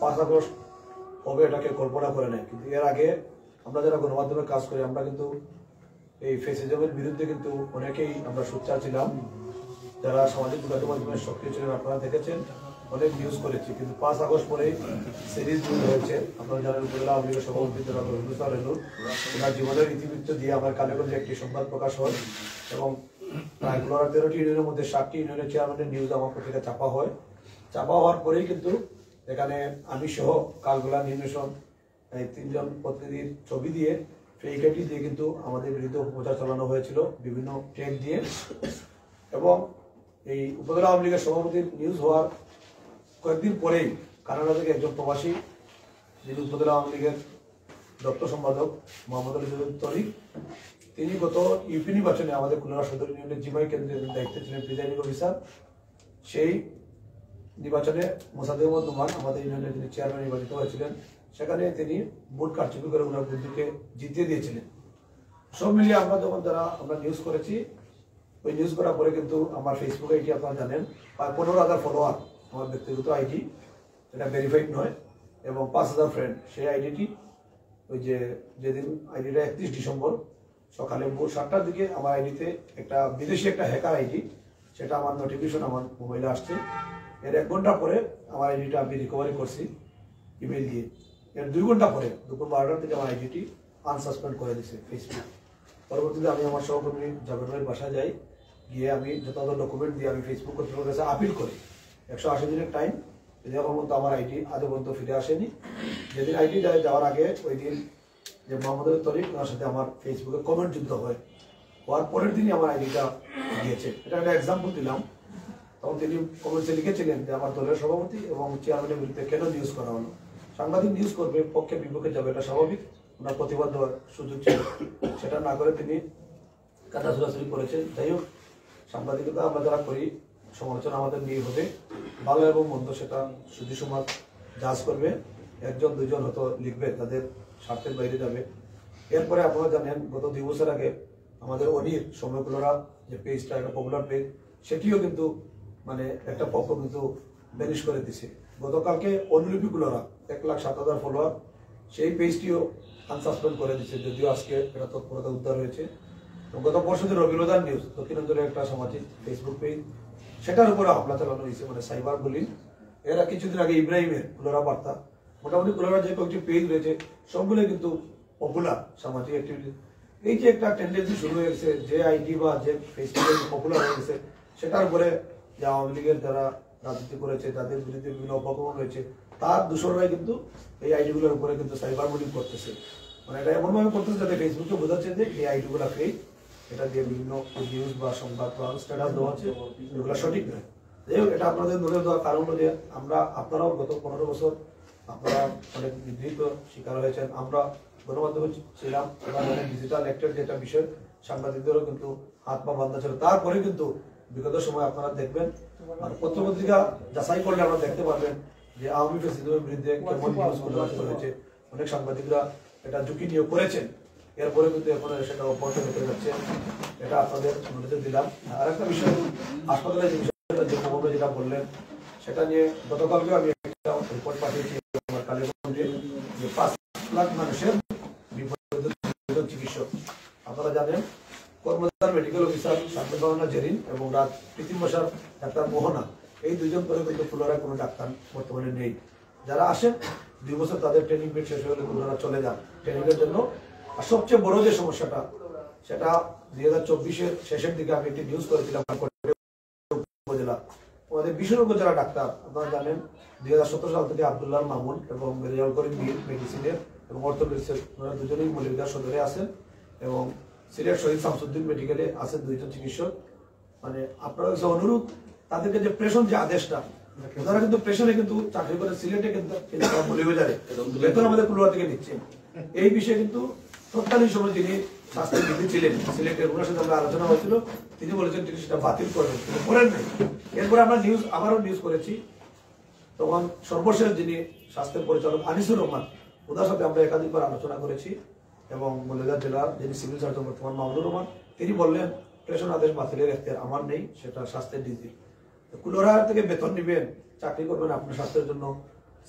5 আগস্ট হবে এটাকে কল্পনা করে নেয়, কিন্তু এর আগে আমরা যারা গণমাধ্যমে কাজ করি আমরা কিন্তু এই ফেসিজমের বিরুদ্ধে কিন্তু অনেকেই আমরা সোচ্চার ছিলাম। যারা সামাজিক যোগাযোগ মাধ্যমে সক্রিয় ছিলেন আপনারা দেখেছেন, অনেক নিউজ করেছি। কিন্তু 5 আগস্ট পরে সিরিজ নিউজ হয়েছে। আপনারা জানেন উপজেলা আওয়ামী লীগের সভাপতি জনাব রেনুর ওনার জীবনের ইতিবৃত্ত দিয়ে আমার কালেগঞ্জে একটি সংবাদ প্রকাশ হয় এবং প্রায় 13টি ইউনিয়নের মধ্যে 7টি ইউনিয়নের চেয়ারম্যানের নিউজ আমার পত্রিকা চাপা হয়। চাপা হওয়ার পরেই কিন্তু এখানে আমি সহ কালগুলা নির্বাচন 3 জন প্রতিনিধির ছবি দিয়ে ফেক দিয়ে কিন্তু আমাদের বিরুদ্ধে অপপ্রচার চালানো হয়েছিল বিভিন্ন ট্যাগ দিয়ে। এবং এই উপজেলা আওয়ামী লীগের সভাপতির নিউজ হওয়ার কয়েকদিন পরেই কানাডা থেকে একজন প্রবাসী, যিনি উপজেলা আওয়ামী লীগের দপ্তর সম্পাদক মোহাম্মদ আলী তরিক, তিনি গত ইউপি নির্বাচনে আমাদের কুলাউড়া সদর ইউনিয়নের জিমাই কেন্দ্রের দায়িত্বে ছিলেন প্রিজাইডিং অফিসার। সেই নির্বাচনে মোসাদ্দেক মোহাম্মদ নোমান আমাদের ইউনিয়নের যিনি চেয়ারম্যান নির্বাচিত হয়েছিলেন, সেখানে তিনি ভোট কারচুপি করে ওনার বন্ধুকে জিতিয়ে দিয়েছিলেন। সব মিলিয়ে আমরা যখন আমরা নিউজ করেছি, ওই নিউজ করার পরে কিন্তু আমার ফেসবুক আইডি আপনারা জানেন প্রায় 15,000 ফলোয়ার, আমার ব্যক্তিগত আইডি, এটা ভেরিফাইড নয়, এবং 5,000 ফ্রেন্ড। সেই আইডিটি ওই যেদিন আইডিটা 31 ডিসেম্বর সকালে ভোর 7টার দিকে আমার আইডিতে একটা বিদেশি একটা হ্যাকার আইডি, সেটা আমার নোটিফিকেশন আমার মোবাইলে আসছে। এর 1 ঘন্টা পরে আমার আইডিটা আমি রিকভারি করছি ইমেল দিয়ে। এর 2 ঘন্টা পরে দুপুর 12টার দিকে আমার আইডিটি আনসাসপেন্ড করে দিয়েছে ফেসবুক। পরবর্তীতে আমি আমার সহকর্মী জাবের ভাইয়ের বাসায় যাই, গিয়ে আমি যথাযথ ডকুমেন্ট দিয়ে আমি ফেসবুক কর্তৃপক্ষের কাছে আপিল করি। 180 দিনের টাইম, যদি এখন পর্যন্ত আমার আইডি আজও পর্যন্ত ফিরে আসেনি। যেদিন আইডি যাওয়ার আগে ওই দিন যে মোহাম্মদ আলী তরিক, ওনার সাথে আমার ফেসবুকে কমেন্ট যুদ্ধ হওয়ার পরের দিনই আমার আইডিটা দিয়েছে। এটা একটা এক্সাম্পল দিলাম। তখন তিনি কমেন্টসে লিখেছিলেন যে আমার দলের সভাপতি এবং চেয়ারম্যানের বিরুদ্ধে কেন নিউজ করা হলো। সাংবাদিক নিউজ করবে, পক্ষে বিপক্ষে যাবে, এটা স্বাভাবিক, ওনার প্রতিবাদ দেওয়ার সুযোগ ছিল। সেটা না করে তিনি কাদা ছোড়াছুড়ি করেছেন। যাই হোক, সাংবাদিকতা আমরা যারা করি, সমালোচনা আমাদের নিয়ে হবে, ভালো এবং মন্দ সেটা সুধী সমাজ জাজ করবে। 1-2 হয়তো লিখবে, তাদের স্বার্থের বাইরে যাবে। এরপরে আপনারা জানেন গত 2 বছর আগে আমাদের অনির সময় কুলাউড়া যে পেজটা, একটা পপুলার পেজ, সেটিও কিন্তু মানে একটা পক্ষ কিন্তু ব্যানিশ করে দিছে। গতকালকে অনুলিপি কুলাউড়া 1,07,000 ফলোয়ার, সেই পেজটিও আনসাসপেন্ড করে দিচ্ছে, যদিও আজকে এটা তৎপরতা উদ্ধার হয়েছে। গত পরশুদিন রবিলদার নিউজ, দক্ষিণাঞ্চলের একটা সামাজিক ফেসবুক পেজ, সেটার উপরে হামলা চালানো হয়েছে, মানে সাইবার বুলিং। এরা কিছুদিন আগে ইব্রাহিমের কুলোরা বার্তা, মোটামুটি কুলোরা যে কয়েকটি পেজ রয়েছে সবগুলো কিন্তু পপুলার সামাজিক অ্যাক্টিভিটি। এই যে একটা টেন্ডেন্সি শুরু হয়ে গেছে, যে আইডি বা যে ফেসবুকে পপুলার হয়ে গেছে, সেটার উপরে যে আওয়ামী লীগের যারা রাজনীতি করেছে তাদের বিরুদ্ধে বিভিন্ন অপকর্ম রয়েছে, তার দূষণরাই কিন্তু এই আইডিগুলোর উপরে কিন্তু সাইবার বুলিং করতেছে। মানে এটা এমনভাবে করতেছে যাতে ফেসবুকে বোঝাচ্ছে যে এই আইডিগুলো ফেক, এটা দিয়ে বিভিন্ন নিউজ বা সংবাদ বা স্ট্যাটাস দেওয়া হচ্ছে, এগুলো সঠিক নয়। যাই হোক, এটা আপনাদের ধরে দেওয়ার কারণ হলো যে আপনারাও গত 15 বছর আপনারা অনেক বিধৃত শিকার হয়েছেন। আমরা গণমাধ্যমে ছিলাম, ডিজিটাল অ্যাক্টের যেটা বিষয়, সাংবাদিকদেরও কিন্তু হাত পা বান্ধা ছিল। তারপরে কিন্তু বিগত সময় আপনারা দেখবেন, আর পত্রপত্রিকা যাচাই করলে আমরা দেখতে পারবেন যে আওয়ামী ফ্যাসিজমের বিরুদ্ধে কেমন নিউজগুলো হয়েছে। অনেক সাংবাদিকরা এটা ঝুঁকি নিয়ে করেছেন, এরপরে কিন্তু এখন সেটা অব্যাহত হতে যাচ্ছে। এটা আপনাদের অনুরোধ দিলাম। আর একটা বিষয়, হাসপাতালের যে বিষয়টা যে খবর যেটা বললেন, সেটা নিয়ে গতকালকে আমি একটা রিপোর্ট পাঠিয়েছি আমার কালীগঞ্জে, যে 5 লাখ মানুষের বিপদ চিকিৎসক। আপনারা জানেন কর্মচার মেডিকেল অফিসার শান্তভাবনা জেরিন এবং রাত প্রীতিম বসার ডাক্তার মোহনা, এই দুজন করে কিন্তু ফুলরায় কোনো ডাক্তার বর্তমানে নেই। যারা আসেন 2 বছর তাদের ট্রেনিং পিরিয়ড শেষ হলে ফুলরা চলে যান ট্রেনিংয়ের জন্য। আর সবচেয়ে বড় যে সমস্যাটা, সেটা 2024-এর শেষের দিকে আমি একটি নিউজ করেছিলাম উপজেলা, আমাদের বিশেষজ্ঞ যারা ডাক্তার আপনারা জানেন 2017 সাল থেকে আব্দুল্লাহ মামুন এবং রেজাউল করিম মেডিসিনের এবং অর্থোপেডিক্সের ওনারা দুজনেই মৌলভীবাজার সদরে আছেন এবং সিলেট শহীদ শামসুদ্দিন মেডিকেলে আছেন 2 জন চিকিৎসক। মানে আপনারা কাছে অনুরোধ, তাদেরকে যে প্রেষণ যে আদেশটা, ওনারা কিন্তু প্রেষণে কিন্তু চাকরি করে সিলেটে কিন্তু মৌলভীবাজারে বেতন আমাদের কুলোয়া থেকে নিচ্ছে। এই বিষয়ে কিন্তু তৎকালীন সময় যিনি স্বাস্থ্যবিধি ছিলেন সিলেটের, ওনার সাথে আমরা আলোচনা হয়েছিল, তিনি বলেছেন তিনি সেটা বাতিল করবেন, তিনি করেন নাই। এরপরে আমরা আবারও নিউজ করেছি, তখন সর্বশেষ যিনি স্বাস্থ্যের পরিচালক আনিসুর রহমান, ওনার সাথে আমরা একাধিকবার আলোচনা করেছি এবং মৌলভীবাজার জেলার যিনি সিভিল সার্জন বর্তমান মামুনুর রহমান, তিনি বললেন প্রেষণ আদেশ বাতিলের এখতিয়ার আমার নেই, সেটা স্বাস্থ্যের ডিজি। কুলোরা থেকে বেতন নেবেন, চাকরি করবেন আপনার স্বাস্থ্যের জন্য,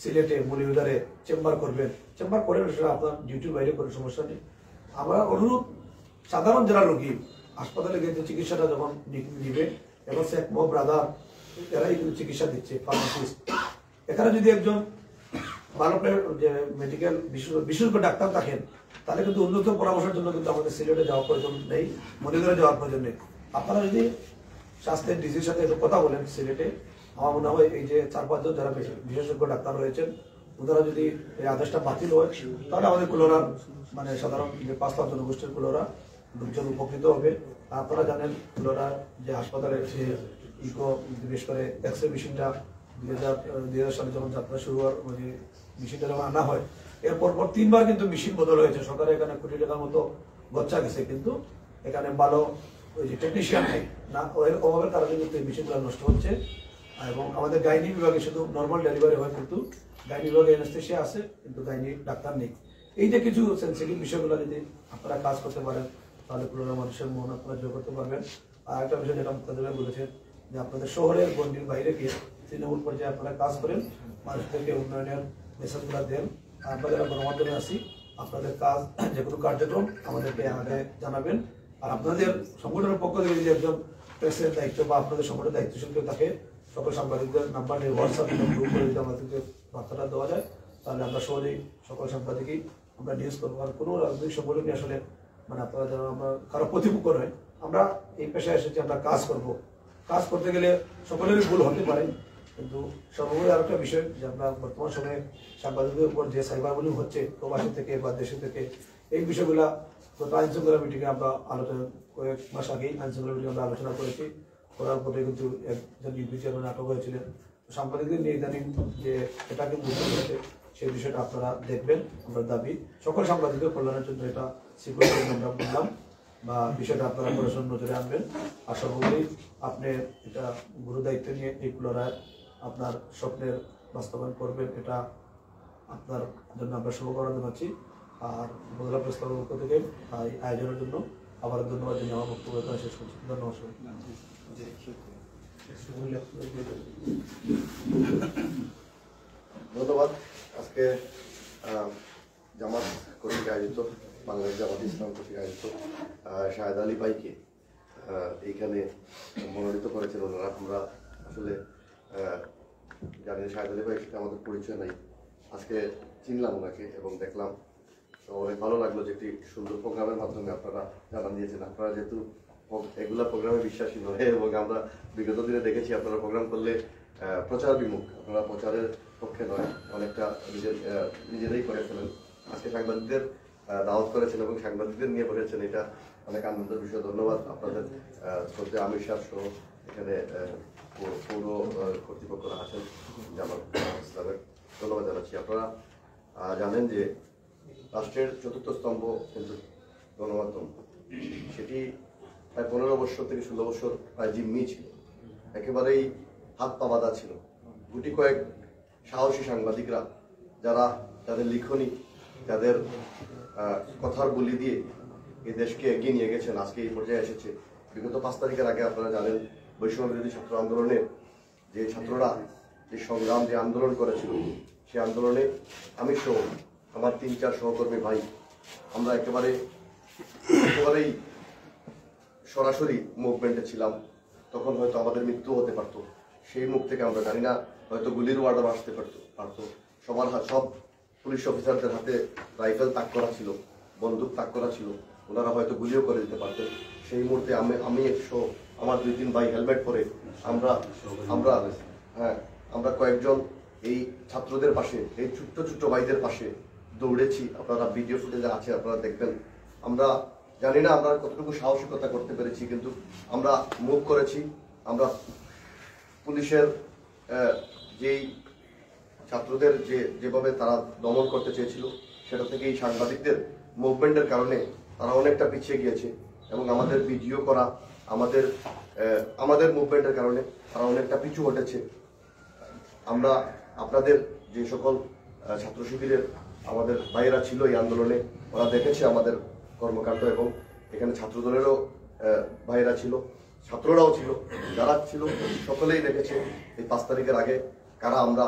সিলেটে মৌলভীবাজারে চেম্বার করবেন, চেম্বার করেন, সেটা আপনার ডিউটির বাইরে করে সমস্যা নেই। আমরা অনুরোধ, সাধারণ যারা রোগী হাসপাতালে গিয়ে চিকিৎসাটা যখন নিবে এবং শেখ মো ব্রাদার এরাই কিন্তু চিকিৎসা দিচ্ছে, ফার্মাসিস্ট, এখানে যদি একজন ভালো যে মেডিকেল বিশেষজ্ঞ ডাক্তার থাকেন, তাহলে কিন্তু উন্নত পরামর্শের জন্য কিন্তু আমাদের সিলেটে যাওয়ার প্রয়োজন নেই, মৌলভীবাজারে যাওয়ার প্রয়োজন নেই। আপনারা যদি স্বাস্থ্যের ডিজির সাথে একটু কথা বলেন সিলেটে, আমার মনে হয় এই যে 4-5 জন যারা বিশেষজ্ঞ ডাক্তার রয়েছেন, ওনারা যদি এই আদেশটা বাতিল হয়, তাহলে আমাদের কুলোরার মানে সাধারণ যে 5 লাখ জনগোষ্ঠীর কুলোরা লোকজন উপকৃত হবে। আপনারা জানেন কুলোরার যে হাসপাতালে যে ইকো, বিশেষ করে এক্সরে মেশিনটা 2000 সালে যখন যাত্রা শুরু হওয়ার মানে মেশিনটা যখন আনা হয়, এরপর 3বার কিন্তু মেশিন বদল হয়েছে। সরকারে এখানে কোটি টাকার মতো গচ্চা গেছে, কিন্তু এখানে ভালো ওই যে টেকনিশিয়ান নেই না, এর অভাবের কারণে কিন্তু এই মেশিনগুলো নষ্ট হচ্ছে। এবং আমাদের গাইনি বিভাগে শুধু নর্মাল ডেলিভারি হয়, কিন্তু গাইনি বিভাগে অ্যানেস্থেশিয়া আছে, কিন্তু গাইনি ডাক্তার নেই। এই যে কিছু সেন্সিটিভ বিষয়গুলো যদি আপনারা কাজ করতে পারেন, তাহলে পুরোনো মানুষের মন আপনারা জয় করতে পারবেন। আর একটা বিষয় যেটা মুক্তাদিরা বলেছেন, যে আপনাদের শহরের গণ্ডির বাইরে গিয়ে তৃণমূল পর্যায়ে আপনারা কাজ করেন, মানুষদেরকে উন্নয়নের মেসেজগুলো দেন। আমরা যারা গণমাধ্যমে আছি, আপনাদের কাজ যে কোনো কার্যক্রম আমাদেরকে আগে জানাবেন। আর আপনাদের সংগঠনের পক্ষ থেকে যদি একজন প্রেসের দায়িত্ব বা আপনাদের সংগঠনের দায়িত্বশীল কেউ থাকে, সকল সাংবাদিকদের নাম্বার নিয়ে হোয়াটসঅ্যাপ গ্রুপ করে যদি আমাদেরকে বার্তাটা দেওয়া যায়, তাহলে আমরা সহজেই সকল সাংবাদিকই আমরা নিউজ করবো। আর কোনো রাজনৈতিক সংগঠনই আসলে মানে আপনারা যেন আমরা কারো প্রতিপক্ষ নয়, আমরা এই পেশায় এসেছি, আমরা কাজ করব। কাজ করতে গেলে সকলেরই ভুল হতে পারে, কিন্তু সর্বোপরি আর একটা বিষয় যে আমরা বর্তমান সময়ে সাংবাদিকদের উপর যে সাইবার বুলিং হচ্ছে প্রবাসী থেকে বা দেশে থেকে, এই বিষয়গুলা গত আইন শৃঙ্খলা মিটিংয়ে আমরা আলোচনা, কয়েক মাস আগেই আইন শৃঙ্খলা মিটিংয়ে আমরা আলোচনা করেছি। করার পরে কিন্তু একজন ইউপি চেয়ারম্যান আটক হয়েছিলেন। সাংবাদিকদের নিয়ে ইদানিং যে এটা কিন্তু হয়েছে, সেই বিষয়টা আপনারা দেখবেন। আমরা দাবি সকল সাংবাদিকদের কল্যাণের জন্য এটা সিকিউরিটি আমরা বললাম, বা বিষয়টা আপনারা পড়াশোনার নজরে আনবেন। আর সর্বোপরি আপনি এটা গুরু দায়িত্ব নিয়ে এই পুনরায় আপনার স্বপ্নের বাস্তবায়ন করবেন, এটা আপনার জন্য আমরা শুভকামনা জানাচ্ছি। আর উপজেলা প্রেস ক্লাবের পক্ষ থেকে এই আয়োজনের জন্য আবার ধন্যবাদ জানিয়ে আমার বক্তব্য শেষ করছি। ধন্যবাদ। ধন্যবাদ। আজকে জামাত কর্তৃক আয়োজিত, বাংলাদেশ জামাত ইসলাম কর্তৃক আয়োজিত শাহেদ আলী ভাইকে এইখানে মনোনীত করেছেন ওনারা। আমরা আসলে জানেন শাহেদ আলী ভাইয়ের সাথে আমাদের পরিচয় নাই, আজকে চিনলাম ওনাকে এবং দেখলাম, তো অনেক ভালো লাগলো যে একটি সুন্দর প্রোগ্রামের মাধ্যমে আপনারা জানান দিয়েছেন। আপনারা যেহেতু এগুলা প্রোগ্রামে বিশ্বাসী নয় এবং আমরা বিগত দিনে দেখেছি আপনারা প্রোগ্রাম করলে প্রচার বিমুখ, আপনারা প্রচারের পক্ষে নয়, অনেকটা নিজেরাই করে ফেলেন। আজকে সাংবাদিকদের দাওয়াত করেছেন এবং সাংবাদিকদের নিয়ে বসেছেন, এটা অনেক আনন্দের বিষয়। ধন্যবাদ আপনাদের শ্রদ্ধে আমির সাহেব সহ এখানে পৌর কর্তৃপক্ষরা আছেন, জামাত ইসলামের ধন্যবাদ জানাচ্ছি। আপনারা জানেন যে রাষ্ট্রের চতুর্থ স্তম্ভ কিন্তু গণমাধ্যম, সেটি প্রায় 15 বছর থেকে 16 বছর প্রায় জিম্মি ছিল, একেবারেই হাত পা বাঁধা ছিল। গুটি কয়েক সাহসী সাংবাদিকরা যারা তাদের লিখনি, তাদের কথার বলি দিয়ে এই দেশকে এগিয়ে নিয়ে গেছেন, আজকে এই পর্যায়ে এসেছে। বিগত 5 তারিখের আগে আপনারা জানেন বৈষম্য বিরোধী ছাত্র আন্দোলনে যে ছাত্ররা যে সংগ্রাম, যে আন্দোলন করেছিল, সেই আন্দোলনে আমি সহ আমার 3-4 সহকর্মী ভাই আমরা একেবারেই সরাসরি মুভমেন্টে ছিলাম। তখন হয়তো আমাদের মৃত্যু হতে পারতো, সেই মুখ থেকে আমরা জানি না, হয়তো গুলির অর্ডার আসতে পারতো। সব পুলিশ অফিসারদের হাতে রাইফেল তাক করা ছিল, বন্দুক তাক করা ছিল, ওনারা হয়তো গুলিও করে দিতে পারতেন। সেই মুহূর্তে আমি আমার 2-3 ভাই হেলমেট পরে আমরা কয়েকজন এই ছাত্রদের পাশে, এই ছোট্ট ছোট্ট ভাইদের পাশে দৌড়েছি। আপনারা ভিডিও ফুটেজে আছে, আপনারা দেখবেন। আমরা জানি না আমরা কতটুকু সাহসিকতা করতে পেরেছি, কিন্তু আমরা মুভ করেছি। আমরা পুলিশের যেই ছাত্রদের যেভাবে তারা দমন করতে চেয়েছিল, সেটা থেকে এই সাংবাদিকদের মুভমেন্টের কারণে তারা অনেকটা পিছিয়ে গিয়েছে এবং আমাদের ভিডিও করা, আমাদের মুভমেন্টের কারণে তারা অনেকটা পিছু হটেছে। আমরা আপনাদের যে সকল ছাত্র শিবিরের আমাদের ভাইয়েরা ছিল এই আন্দোলনে, ওরা দেখেছে আমাদের কর্মকাণ্ড এবং এখানে ছাত্রদলেরও ভাইয়েরা ছিল, ছাত্ররাও ছিল, যারা ছিল সকলেই দেখেছে এই 5 তারিখের আগে কারা আমরা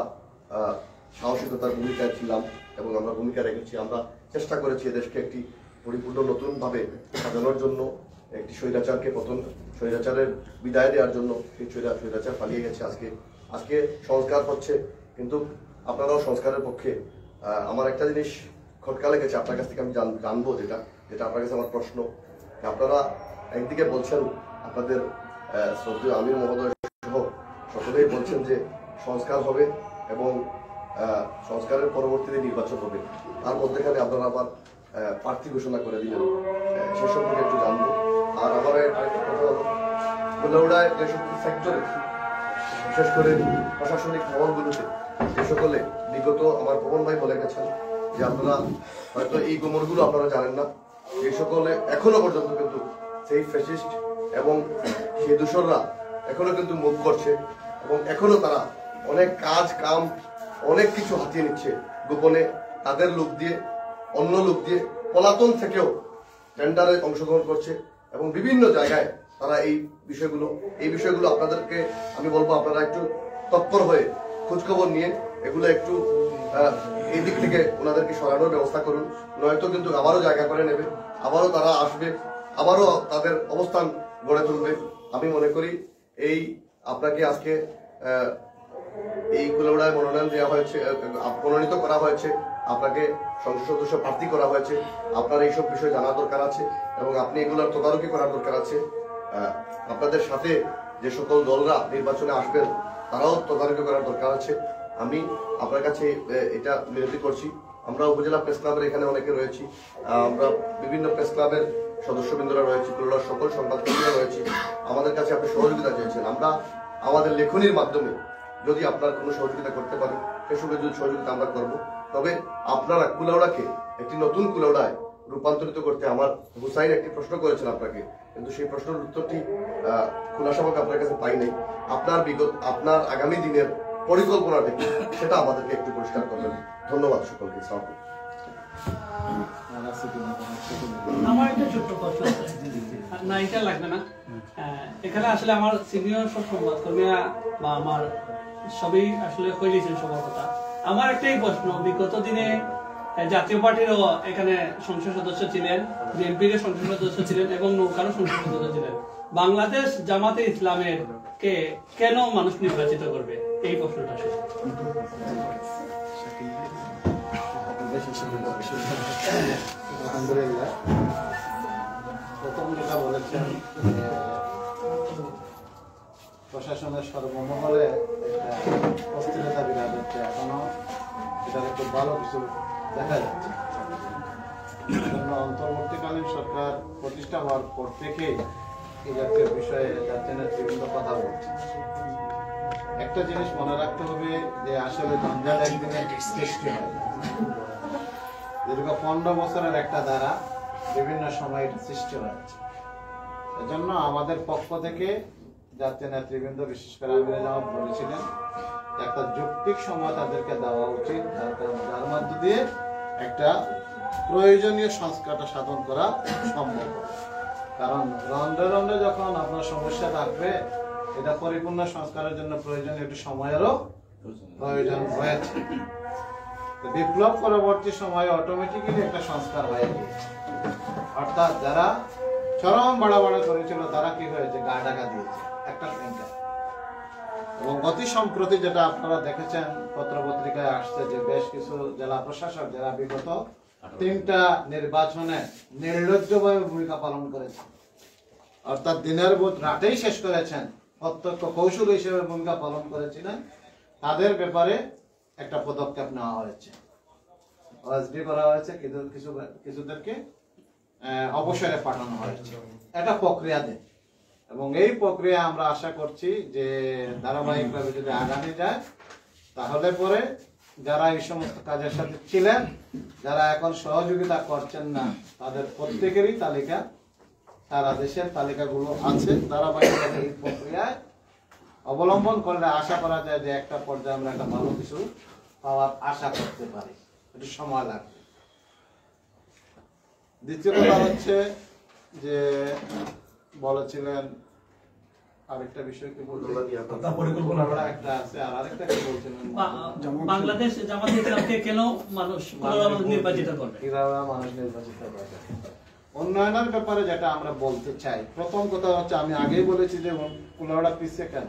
সাহসিকতার ভূমিকায় ছিলাম এবং আমরা ভূমিকা রেখেছি। আমরা চেষ্টা করেছি এদেশকে একটি পরিপূর্ণ নতুনভাবে সাজানোর জন্য, একটি স্বৈরাচারের বিদায় দেওয়ার জন্য। সেই স্বৈরাচার পালিয়ে গেছে, আজকে সংস্কার হচ্ছে, কিন্তু আপনারাও সংস্কারের পক্ষে। আমার একটা জিনিস খটকা লেগেছে আপনার কাছ থেকে, আমি জানবো যেটা আপনার কাছে আমার প্রশ্ন। আপনারা একদিকে বলছেন, আপনাদের শ্রদ্ধেয় আমির মহোদয় সহ সকলেই বলছেন যে সংস্কার হবে এবং সংস্কারের পরবর্তীতে নির্বাচন হবে, তার মধ্যেখানে আপনারা আবার প্রার্থী ঘোষণা করে দিলেন, সে সম্পর্কে একটু জানবো। আর আমার আরেকটা কথা হলো, কুলাউড়ায় যে সকল সেক্টরে, বিশেষ করে প্রশাসনিক ভবনগুলোতে যে সকলে বিগত আমার ভবন ভাই বলে গেছেন যে আপনারা হয়তো এই গোমরগুলো আপনারা জানেন না, এই সকলে এখনো পর্যন্ত কিন্তু সেই ফ্যাসিস্ট এবং সেই দূষররা এখনো কিন্তু মুভ করছে এবং এখনো তারা অনেক কাম অনেক কিছু হাতিয়ে নিচ্ছে গোপনে, তাদের লোক দিয়ে, অন্য লোক দিয়ে, পলাতন থেকেও টেন্ডারে অংশগ্রহণ করছে এবং বিভিন্ন জায়গায় তারা এই বিষয়গুলো আপনাদেরকে আমি বলবো, আপনারা একটু তৎপর হয়ে খোঁজখবর নিয়ে এগুলো একটু এই দিক থেকে ওনাদেরকে সরানোর ব্যবস্থা করুন, নয়তো কিন্তু আবারও জায়গা করে নেবে, আবারও তারা আসবে, আবারও তাদের অবস্থান গড়ে তুলবে। আমি মনে করি এই আপনাকে আজকে এই কুলাউড়ায় মনোনয়ন দেওয়া হয়েছে, মনোনীত করা হয়েছে, আপনাকে সংসদ সদস্য প্রার্থী করা হয়েছে, আপনার এইসব বিষয় জানা দরকার আছে এবং আপনি এগুলোর তদারকি করার দরকার আছে। আপনাদের সাথে যে সকল দলরা নির্বাচনে আসবেন তারাও তদারকি করার দরকার আছে। আমি আপনার কাছে এটা বিনতি করছি। আমরা উপজেলা প্রেস ক্লাবের এখানে অনেকে রয়েছি, আমরা বিভিন্ন প্রেস ক্লাবের সদস্যবৃন্দরা রয়েছি, কুলাউড়ার সকল সংবাদকর্মীরা রয়েছি। আমাদের কাছে আপনি সহযোগিতা চেয়েছেন, আমরা আমাদের লেখনির মাধ্যমে যদি আপনার কোনো সহযোগিতা করতে পারেন, সেসবের যদি সহযোগিতা আমরা করবো। তবে আপনারা কুলাউড়াকে একটি নতুন কুলাউড়ায় রূপান্তরিত করতে, আমার হুসাইন একটি প্রশ্ন করেছেন আপনাকে, কিন্তু সেই প্রশ্নের উত্তরটি খোলাসাভাবে আপনার কাছে পাই নাই। আপনার আগামী দিনের পরিকল্পনা দেখি সেটা আমাদেরকে একটু পরিষ্কার করবেন। ধন্যবাদ সকলকে। আমার একটা ছোট্ট প্রশ্ন আছে, না এটা লাগবে না। এখানে আসলে আমার সিনিয়র সব সংবাদকর্মীরা বা আমার সবই আসলে হয়ে গেছেন সবার কথা। আমার একটাই প্রশ্ন, বিগত দিনে জাতীয় পার্টিরও এখানে সংসদ সদস্য ছিলেন, বিএনপির সংসদ সদস্য ছিলেন এবং নৌকারও সংসদ সদস্য ছিলেন। বাংলাদেশ জামাতে ইসলামের কে কেন মানুষ নির্বাচিত করবে, এই প্রশ্নটা শুধু। আলহামদুলিল্লাহ, প্রথম যেটা বলেছেন প্রশাসনের সর্বমহলে একটা অস্থিরতা বিরাজ হচ্ছে, এখনো এটার একটু ভালো কিছু দেখা যাচ্ছে। জন্য অন্তর্বর্তীকালীন সরকার প্রতিষ্ঠা হওয়ার পর থেকেই এই জাতীয় বিষয়ে জাতীয় নেতৃবৃন্দ কথা বলছে। একটা জিনিস মনে রাখতে হবে যে আসলে জঞ্জাল একদিনে সৃষ্টি হয়, দীর্ঘ 15 বছরের একটা দ্বারা বিভিন্ন সময়ের সৃষ্টি হয়েছে। এজন্য আমাদের পক্ষ থেকে জাতীয় নেতৃবৃন্দ, বিশেষ করে আমির জামাত বলেছিলেন একটা যৌক্তিক সময় তাদেরকে দেওয়া উচিত, যার মধ্য দিয়ে একটা প্রয়োজনীয় সংস্কারটা সাধন করা সম্ভব। কারণ রন্ধ্রে রন্ধ্রে যখন আপনার সমস্যা থাকবে, এটা পরিপূর্ণ সংস্কারের জন্য প্রয়োজনীয় একটি সময়েরও প্রয়োজন হয়েছে। বিপ্লব পরবর্তী সময়ে অটোমেটিক্যালি একটা সংস্কার হয়ে গিয়েছে, অর্থাৎ যারা চরম বাড়াবাড়ি করেছিল তারা কি হয়েছে, গা ঢাকা দিয়েছে একটা সংখ্যা। এবং অতি সম্প্রতি যেটা আপনারা দেখেছেন পত্রপত্রিকায় আসছে যে বেশ কিছু জেলা প্রশাসক যারা বিগত 3টা নির্বাচনে নির্লজ্জভাবে ভূমিকা পালন করেছেন, অর্থাৎ দিনের ভোট রাতেই শেষ করেছেন, প্রত্যক্ষ কৌশল হিসেবে ভূমিকা পালন করেছিলেন, তাদের ব্যাপারে একটা পদক্ষেপ নেওয়া হয়েছে, ওএসডি করা হয়েছে, কিছুদেরকে অবসরে পাঠানো হয়েছে। এটা প্রক্রিয়া দেয় এবং এই প্রক্রিয়া আমরা আশা করছি যে ধারাবাহিকভাবে যদি আগামী যায়, তাহলে পরে যারা এই সমস্ত কাজের সাথে ছিলেন, যারা এখন সহযোগিতা করছেন না, তাদের প্রত্যেকেরই তালিকা, সারা দেশের তালিকাগুলো আছে। ধারাবাহিকভাবে এই প্রক্রিয়ায় অবলম্বন করলে আশা করা যায় যে একটা পর্যায়ে আমরা একটা ভালো কিছু পাওয়ার আশা করতে পারি, একটু সময় লাগবে। দ্বিতীয় কথা হচ্ছে যে বলেছিলেন আরেকটা বিষয় কি বলছিলেন, পরিকল্পনা একটা আছে, আর আরেকটা কি বলছিলেন, বাংলাদেশ জামাতে ইসলামকে কেন মানুষ নির্বাচিত করবে, কিভাবে মানুষ নির্বাচিত করবে। উন্নয়নের ব্যাপারে যেটা আমরা বলতে চাই, প্রথম কথা হচ্ছে আমি আগেই বলেছি যে কুলাউড়া পিছিয়ে কেন।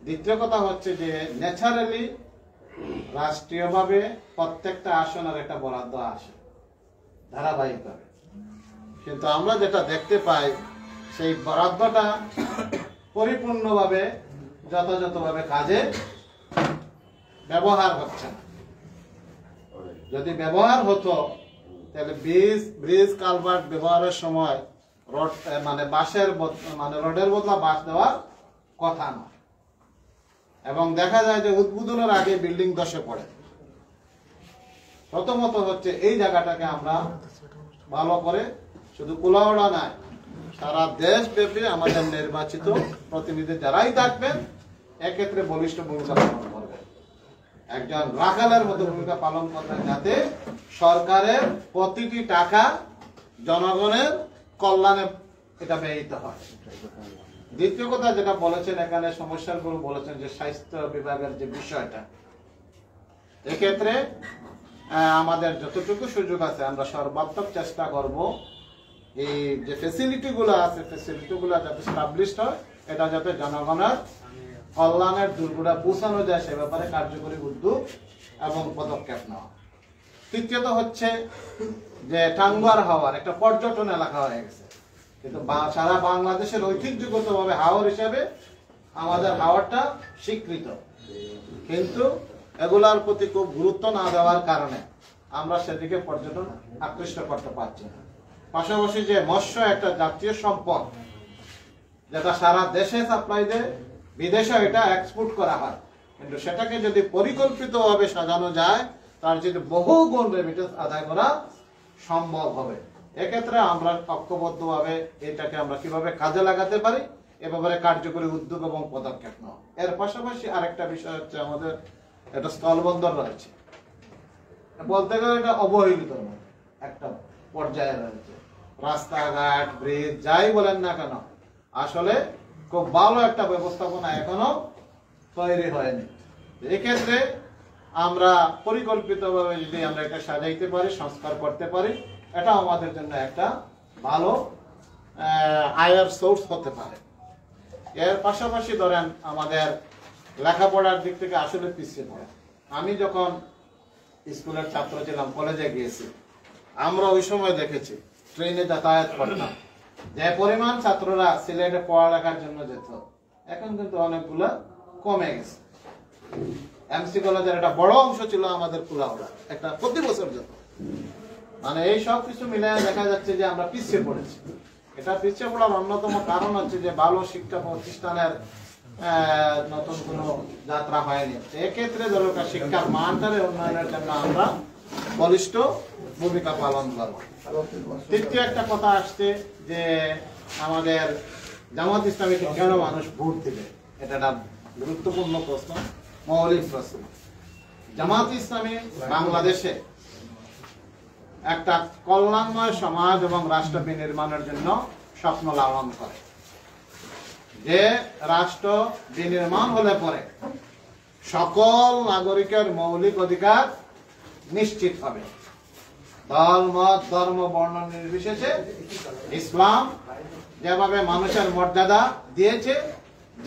দ্বিতীয় কথা হচ্ছে যে ন্যাচারালি রাষ্ট্রীয়ভাবে প্রত্যেকটা আসনের একটা বরাদ্দ আসে ধারাবাহিকভাবে, কিন্তু আমরা যেটা দেখতে পাই সেই বরাদ্দটা পরিপূর্ণভাবে যথাযথভাবে কাজে ব্যবহার হচ্ছে না। যদি ব্যবহার হতো তাহলে ব্রিজ কালভার্ট ব্যবহারের সময় রড রডের বদলা বাঁশ দেওয়ার কথা না, এবং দেখা যায় যে উদ্বোধনের আগে বিল্ডিং ধসে পড়ে। প্রথমত হচ্ছে এই জায়গাটাকে আমরা ভালো করে, শুধু কুলাউড়া নয়, সারা দেশব্যাপী আমাদের নির্বাচিত প্রতিনিধি যারাই থাকবেন এক্ষেত্রে বলিষ্ঠ ভূমিকা পালন করবেন, একজন রাখালের মতো ভূমিকা পালন করবেন, যাতে সরকারের প্রতিটি টাকা জনগণের কল্যাণে এটা ব্যয়িত হয়। দ্বিতীয় কথা যেটা বলেছেন এখানে সমস্যাগুলো বলেছেন যে স্বাস্থ্য বিভাগের যে বিষয়টা, এক্ষেত্রে আমাদের যতটুকু সুযোগ আছে আমরা সর্বাত্মক চেষ্টা করব এই যে ফেসিলিটিগুলো আছে ফেসিলিটিগুলো যাতে স্টাবলিশড হয়, এটা যাতে জনগণের কল্যাণের দুর্গুড়া পৌঁছানো যায় সে ব্যাপারে কার্যকরী উদ্যোগ এবং পদক্ষেপ নেওয়া। তৃতীয়ত হচ্ছে যে টাঙ্গুয়ার হাওয়ার একটা পর্যটন এলাকা হয়ে গেছে, কিন্তু সারা বাংলাদেশের ঐতিহ্যগতভাবে হাওর হিসাবে আমাদের হাওরটা স্বীকৃত, কিন্তু এগুলার প্রতি খুব গুরুত্ব না দেওয়ার কারণে আমরা সেদিকে পর্যটন আকৃষ্ট করতে পারছি না। পাশাপাশি যে মৎস্য একটা জাতীয় সম্পদ যেটা সারা দেশে সাপ্লাই দেয়, বিদেশে এটা এক্সপোর্ট করা হয়, কিন্তু সেটাকে যদি পরিকল্পিতভাবে সাজানো যায় তার যদি বহু গুণ রেমিটেন্স আদায় করা সম্ভব হবে। এক্ষেত্রে আমরা ঐক্যবদ্ধভাবে এটাকে আমরা কিভাবে কাজে লাগাতে পারি এ ব্যাপারে কার্যকরী উদ্যোগ এবং পদক্ষেপ নেওয়া। এর পাশাপাশি আরেকটা বিষয় হচ্ছে আমাদের একটা স্থলবন্দর রয়েছে, বলতে গেলে এটা অবহেলিত একটা পর্যায়ে রয়েছে, রাস্তাঘাট ব্রিজ যাই বলেন না কেন আসলে খুব ভালো একটা ব্যবস্থাপনা এখনো তৈরি হয়নি। এক্ষেত্রে আমরা পরিকল্পিতভাবে যদি আমরা এটা সাজাইতে পারি, সংস্কার করতে পারি, এটা আমাদের জন্য একটা ভালো আয়ের সোর্স হতে পারে। এর পাশাপাশি ধরেন আমাদের লেখাপড়ার দিক থেকে আসলে পিছিয়ে পড়ে। আমি যখন স্কুলের ছাত্র ছিলাম, কলেজে গিয়েছি, আমরা ওই সময় দেখেছি ট্রেনে যাতায়াত করতাম, যে পরিমাণ ছাত্ররা সিলেটে পড়ালেখার জন্য যেত, এখন কিন্তু অনেকগুলো কমে গেছে। এমসি কলেজের একটা বড় অংশ ছিল আমাদের কুলাউড়া, একটা প্রতি বছর যেত। মানে এই সব কিছু মিলে দেখা যাচ্ছে যে আমরা পিছিয়ে পড়েছি। এটা পিছিয়ে পড়ার অন্যতম কারণ হচ্ছে যে ভালো শিক্ষা প্রতিষ্ঠানের নতুন কোনো যাত্রা হয়নি। এক্ষেত্রে দরকার শিক্ষার মানটারে উন্নয়নের জন্য আমরা বলিষ্ঠ ভূমিকা পালন করব। তৃতীয় একটা কথা আসছে যে আমাদের জামাত ইসলামীকে কেন মানুষ ভোট দিবে, এটা একটা গুরুত্বপূর্ণ প্রশ্ন, মৌলিক প্রশ্ন। জামাত ইসলামী বাংলাদেশে একটা কল্যাণময় সমাজ এবং রাষ্ট্র বিনির্মাণের জন্য স্বপ্ন লালন করে, যে রাষ্ট্র বিনির্মাণ হলে পরে সকল নাগরিকের মৌলিক অধিকার নিশ্চিত হবে। দল, মত, ধর্ম, বর্ণ নির্বিশেষে ইসলাম যেভাবে মানুষের মর্যাদা দিয়েছে,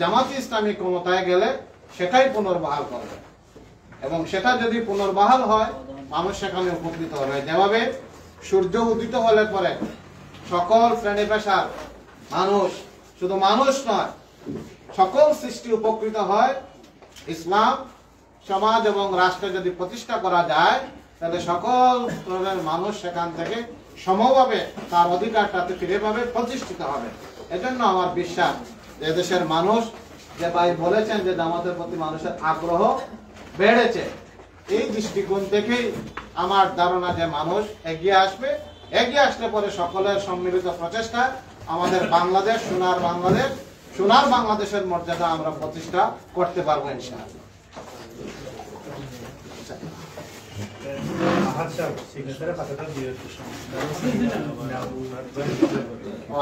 জামাত ইসলামী ক্ষমতায় গেলে সেটাই পুনর্বহাল করবে। এবং সেটা যদি পুনর্বহাল হয়, মানুষ সেখানে উপকৃত হবে। যেভাবে সূর্য উদিত হলে পরে সকল শ্রেণী পেশার মানুষ, শুধু মানুষ নয়, সকল সৃষ্টি উপকৃত হয়, ইসলাম সমাজ এবং রাষ্ট্র যদি প্রতিষ্ঠা করা যায়, তাহলে সকল স্তরের মানুষ সেখান থেকে সমভাবে তার অধিকারটাতে ফিরে পাবে, প্রতিষ্ঠিত হবে। এজন্য আমার বিশ্বাস যে দেশের মানুষ, যে ভাই বলেছেন যে জামাতের প্রতি মানুষের আগ্রহ বেড়েছে, এই দৃষ্টিকোণ থেকেই আমার ধারণা যে মানুষ এগিয়ে আসবে। এগিয়ে আসলে পরে সকলের সম্মিলিত প্রচেষ্টা আমাদের বাংলাদেশ, সোনার বাংলাদেশের মর্যাদা আমরা প্রতিষ্ঠা করতে পারবো ইনশাআল্লাহ।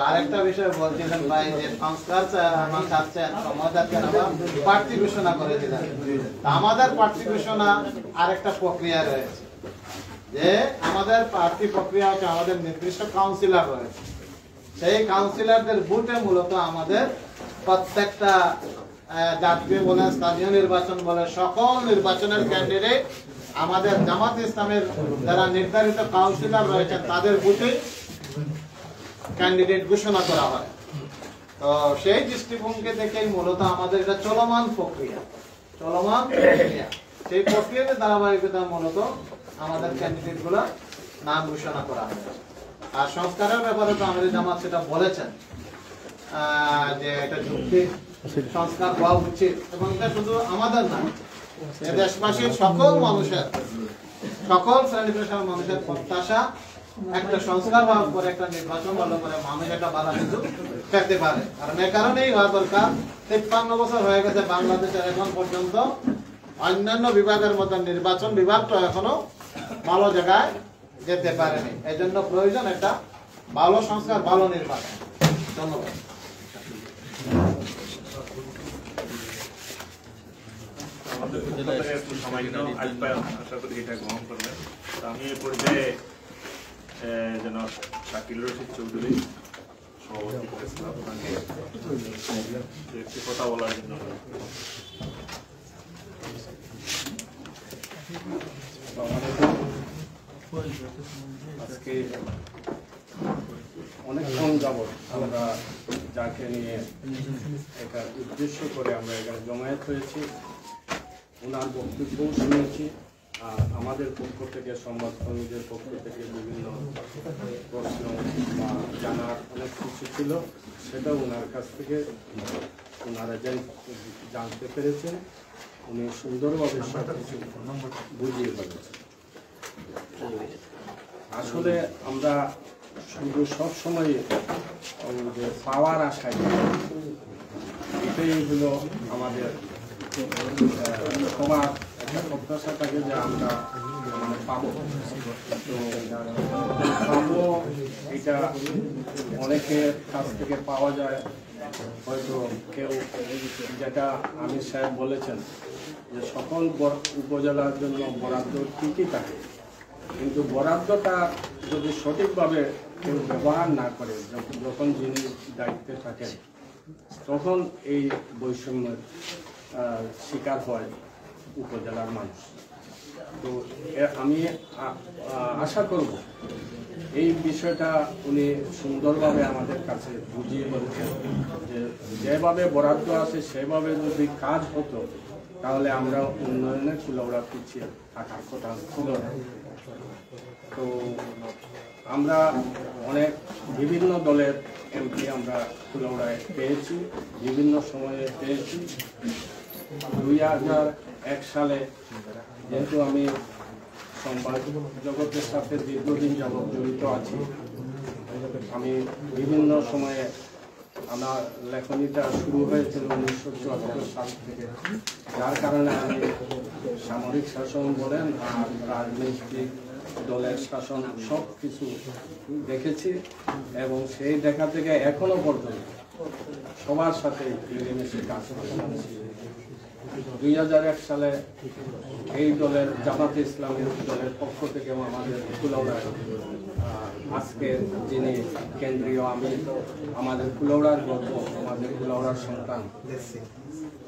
আরেকটা বিষয় বলছিলেন ভাই, যে সংস্কার চাচ্ছেন, সময় চাচ্ছেন, আবার প্রার্থী ঘোষণা করে দিলেন। আমাদের প্রার্থী ঘোষণা আরেকটা প্রক্রিয়া রয়েছে, যে আমাদের প্রার্থী প্রক্রিয়া হচ্ছে আমাদের নির্দিষ্ট কাউন্সিলর রয়েছে। সেই কাউন্সিলরদের ভোটে মূলত আমাদের প্রত্যেকটা জাতীয় বলেন, স্থানীয় নির্বাচন বলে, সকল নির্বাচনের ক্যান্ডিডেট আমাদের জামাত ইসলামের যারা নির্ধারিত কাউন্সিলর রয়েছেন তাদের ভোটে ক্যান্ডিডেট ঘোষণা করা হয়। তো সেই দৃষ্টিভঙ্গি থেকেই মূলত আমাদের এটা চলমান প্রক্রিয়া। সেই প্রক্রিয়াতে ধারাবাহিকতা মূলত আমাদের ক্যান্ডিডেট গুলা নাম ঘোষণা করা হয়। আর সংস্কারের ব্যাপারে তো আমাদের জামাত সেটা বলেছেন যে এটা যৌক্তিক সংস্কার হওয়া উচিত, এবং এটা শুধু আমাদের না, দেশবাসীর সকল মানুষের, সকল শ্রেণী পেশার মানুষের প্রত্যাশা একটা সংস্কার হওয়ার পরে, একটা নির্বাচন হওয়ার পরে মানুষ একটা ভালো কিছু পেতে পারে। কারণ এই কারণেই হওয়া দরকার, 53 বছর হয়ে গেছে বাংলাদেশের, এখন পর্যন্ত অন্যান্য বিভাগের মতো নির্বাচন বিভাগটা এখনো ভালো জায়গায় যেতে পারেনি। এই জন্য প্রয়োজন একটা ভালো সংস্কার, ভালো নির্বাচন। ধন্যবাদ। আমাদের একটু সামান্য আশা করি এটা গ্রহণ করবেন। আমি এ পর্যায়ে যেন শাকিল রশিদ চৌধুরী সভাপতি করেছিল আপনাকে একটি কথা বলার জন্য। আজকে অনেকক্ষণ যাবৎ আমরা যাকে নিয়ে একটা উদ্দেশ্য করে আমরা এখানে জমায়েত হয়েছি, ওনার বক্তব্য শুনেছি। আর আমাদের পক্ষ থেকে, সংবাদকর্মীদের পক্ষ থেকে বিভিন্ন প্রশ্ন বা জানার অনেক কিছু ছিল, সেটাও ওনার কাছ থেকে ওনারা জানতে পেরেছেন। উনি সুন্দরভাবে সব কিছু বুঝিয়ে বলেছেন। আসলে আমরা শুধু সবসময় যে পাওয়ার আশায়, এটাই হলো আমাদের সবার একটা প্রত্যাশা থাকে যে আমরা পাবো। তো পাবো, এটা অনেকের কাছ থেকে পাওয়া যায়। হয়তো কেউ, যেটা আমির সাহেব বলেছেন, যে সকল উপজেলার জন্য বরাদ্দ ঠিকই থাকে, কিন্তু বরাদ্দটা যদি সঠিকভাবে কেউ ব্যবহার না করে, যখন যিনি দায়িত্বে থাকেন, তখন এই বৈষম্যের শিকার হয় উপজেলার মানুষ। তো আমি আশা করব এই বিষয়টা উনি সুন্দরভাবে আমাদের কাছে বুঝিয়ে বলছেন যে যেভাবে বরাদ্দ আছে সেভাবে যদি কাজ হতো তাহলে আমরা উন্নয়নে কুলাউড়া পিছিয়ে থাকার কথা ছিল না। তো আমরা অনেক বিভিন্ন দলের এমপি আমরা কুলাউড়ায় পেয়েছি, বিভিন্ন সময়ে পেয়েছি। 2001 সালে যেহেতু আমি সংবাদ জগতের সাথে দীর্ঘদিন যাবৎ জড়িত আছি, আমি বিভিন্ন সময়ে আমার লেখনীটা শুরু হয়েছিল 1974 সাল থেকে, যার কারণে আমি সামরিক শাসন বলেন আর রাজনৈতিক দলের শাসন সব কিছু দেখেছি এবং সেই দেখা থেকে এখনো পর্যন্ত সবার সাথে মিলেমিশে কাজ করছি। 2001 সালে এই দলের জামাতে ইসলামের দলের পক্ষ থেকে আমাদের কুলাউড়ায় আজকে যিনি কেন্দ্রীয় আমির, আমাদের কুলাউড়ার গর্ব, আমাদের কুলাউড়ার সন্তান,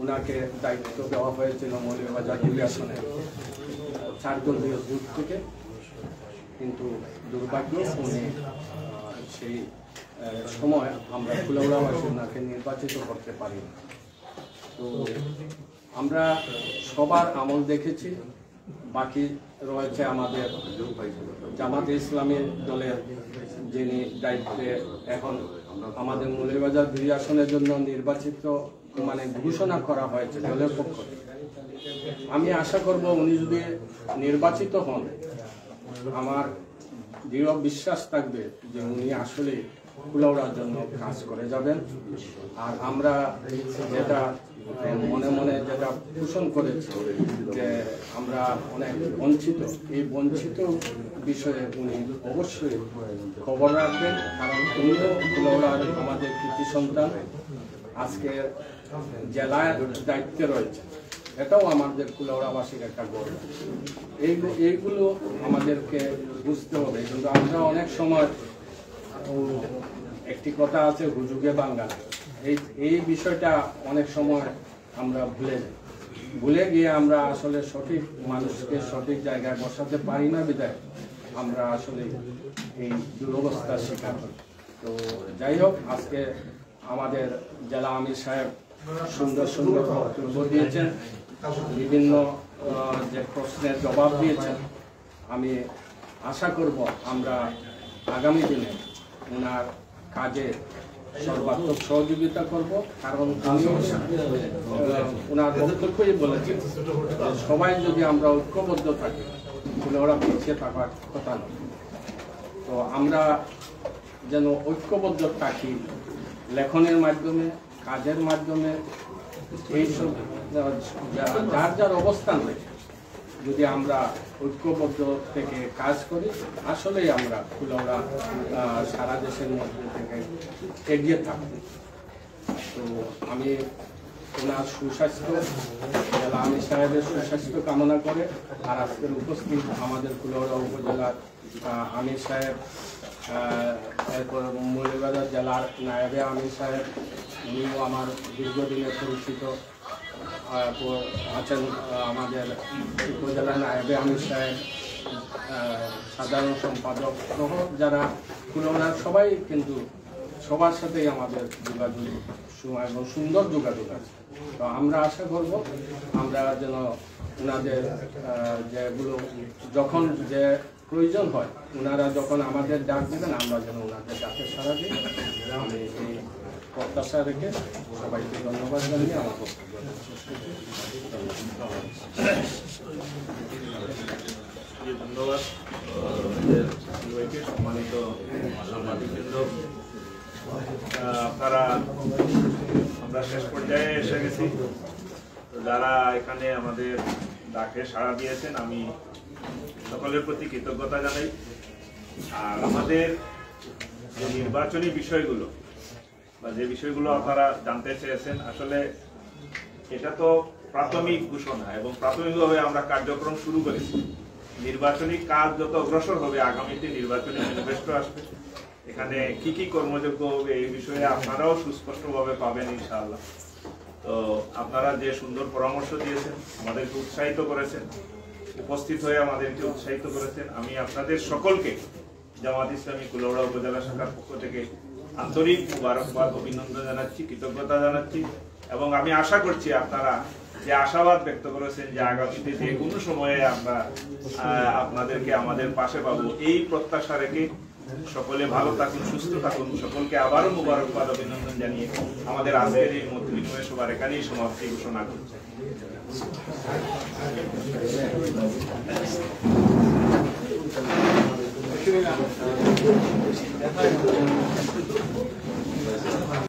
ওনাকে দায়িত্ব দেওয়া হয়েছিল মৌলভীবাজার 2 আসনের 4 দলীয় জোট থেকে, কিন্তু দুর্ভাগ্য উনি সেই সময় আমরা কুলাউড়াবাসী ওনাকে নির্বাচিত করতে পারি। তো আমরা সবার আমল দেখেছি, বাকি রয়েছে আমাদের জামাতে ইসলামী দলের যিনি দায়িত্বে এখন আমাদের মৌলভীবাজার 2 আসনের জন্য নির্বাচিত ঘোষণা করা হয়েছে দলের পক্ষ থেকে। আমি আশা করব উনি যদি নির্বাচিত হন, আমার দৃঢ় বিশ্বাস থাকবে যে উনি আসলে কুলাউড়ার জন্য কাজ করে যাবেন। আর আমরা যেটা মনে মনে যেটা পোষণ করেছি যে আমরা অনেক বঞ্চিত, এই বঞ্চিত বিষয়ে উনি অবশ্যই খবর রাখবেন, কারণ উনিও কুলাউড়ার আমাদের কৃতি সন্তান, আজকে জেলায় দায়িত্বে রয়েছে, এটাও আমাদের কুলাউড়াবাসীর একটা গর্ব। এইগুলো আমাদেরকে বুঝতে হবে, কিন্তু আমরা অনেক সময় একটি কথা আছে হুজুগে বাঙ্গাল, এই বিষয়টা অনেক সময় আমরা ভুলে গিয়ে আমরা আসলে সঠিক মানুষকে সঠিক জায়গায় বসাতে পারি না, বিধায় আমরা আসলে এই দুরবস্থার শিকার হই। তো যাই হোক, আজকে আমাদের জেলা আমির সাহেব সুন্দর সুন্দর বক্তব্য দিয়েছেন, বিভিন্ন যে প্রশ্নের জবাব দিয়েছেন। আমি আশা করব আমরা আগামী দিনে ওনার কাজে সর্বাত্মক সহযোগিতা করব, কারণ ওনার বক্তব্যই বলেছেন সবাই যদি আমরা ঐক্যবদ্ধ থাকি তাহলে ওরা পিছিয়ে থাকার কথা নয়। তো আমরা যেন ঐক্যবদ্ধ থাকি লেখনের মাধ্যমে, কাজের মাধ্যমে, এইসব যার যার অবস্থান রয়েছে যদি আমরা ঐক্যবদ্ধ থেকে কাজ করি, আসলেই আমরা কুলাউড়া সারা দেশের মধ্যে থেকে এগিয়ে থাকব। তো আমি ওনার সুস্বাস্থ্য, জেলা আমির সাহেবের সুস্বাস্থ্য কামনা করে, আর আজকের উপস্থিত আমাদের কুলাউড়া উপজেলার আমির সাহেব, এরপর মৌলভীবাজার জেলার নায়েবে আমির সাহেব, উনিও আমার দীর্ঘদিনের পরিচিত আছেন, আমাদের উপজেলার নায়েবে আমির সাহেব, সাধারণ সম্পাদক সহ যারা কুলাউড়ার সবাই, কিন্তু সবার সাথেই আমাদের যোগাযোগ এবং সুন্দর যোগাযোগ আছে। তো আমরা আশা করব আমরা যেন ওনাদের যেগুলো যখন যে প্রয়োজন হয়, ওনারা যখন আমাদের ডাক দেবেন, আমরা যেন ওনাদের ডাকে সাড়া দিই। আমি এই প্রত্যাশা রেখে সবাইকে ধন্যবাদ জানিয়ে আমার বক্তব্য ধন্যবাদ। সম্মানিত সাংবাদিকবৃন্দ, আপনারা আমরা শেষ পর্যায়ে এসে গেছি। যারা এখানে আমাদের ডাকে সাড়া দিয়েছেন, আমি সকলের প্রতি কৃতজ্ঞতা জানাই। আর আমাদের যে নির্বাচনী বিষয়গুলো বা যে বিষয়গুলো আপনারা জানতে চেয়েছেন, আসলে এটা তো প্রাথমিক ঘোষণা এবং প্রাথমিকভাবে আমরা কার্যক্রম শুরু করেছি। নির্বাচনী কাজ যত অগ্রসর হবে, আগামীতে নির্বাচনী ম্যানিফেস্টো আসবে, এখানে কি কি কর্মযোগ্য হবে এই বিষয়ে আপনারাও সুস্পষ্টভাবে পাবেন ইনশাআল্লাহ। তো আপনারা যে সুন্দর পরামর্শ দিয়েছেন, আমাদেরকে উৎসাহিত করেছেন, উপস্থিত হয়ে আমাদেরকে উৎসাহিত করেছেন, আমি আপনাদের সকলকে জামাত ইসলামী কুলাউড়া উপজেলা শাখার পক্ষ থেকে আন্তরিক মুবারকবাদ, অভিনন্দন জানাচ্ছি, কৃতজ্ঞতা জানাচ্ছি এবং আমি আশা করছি আপনারা যে আশাবাদ ব্যক্ত করেছেন যে আগামীতে যে কোনো সময়ে আমরা আপনাদেরকে আমাদের পাশে পাবো, এই প্রত্যাশা রেখে সকলে ভালো থাকুন, সুস্থ থাকুন। সকলকে আবারও মুবারকবাদ, অভিনন্দন জানিয়ে আমাদের আজকের এই মত বিনিময় সবার এখানেই সমাপ্তি ঘোষণা করছি।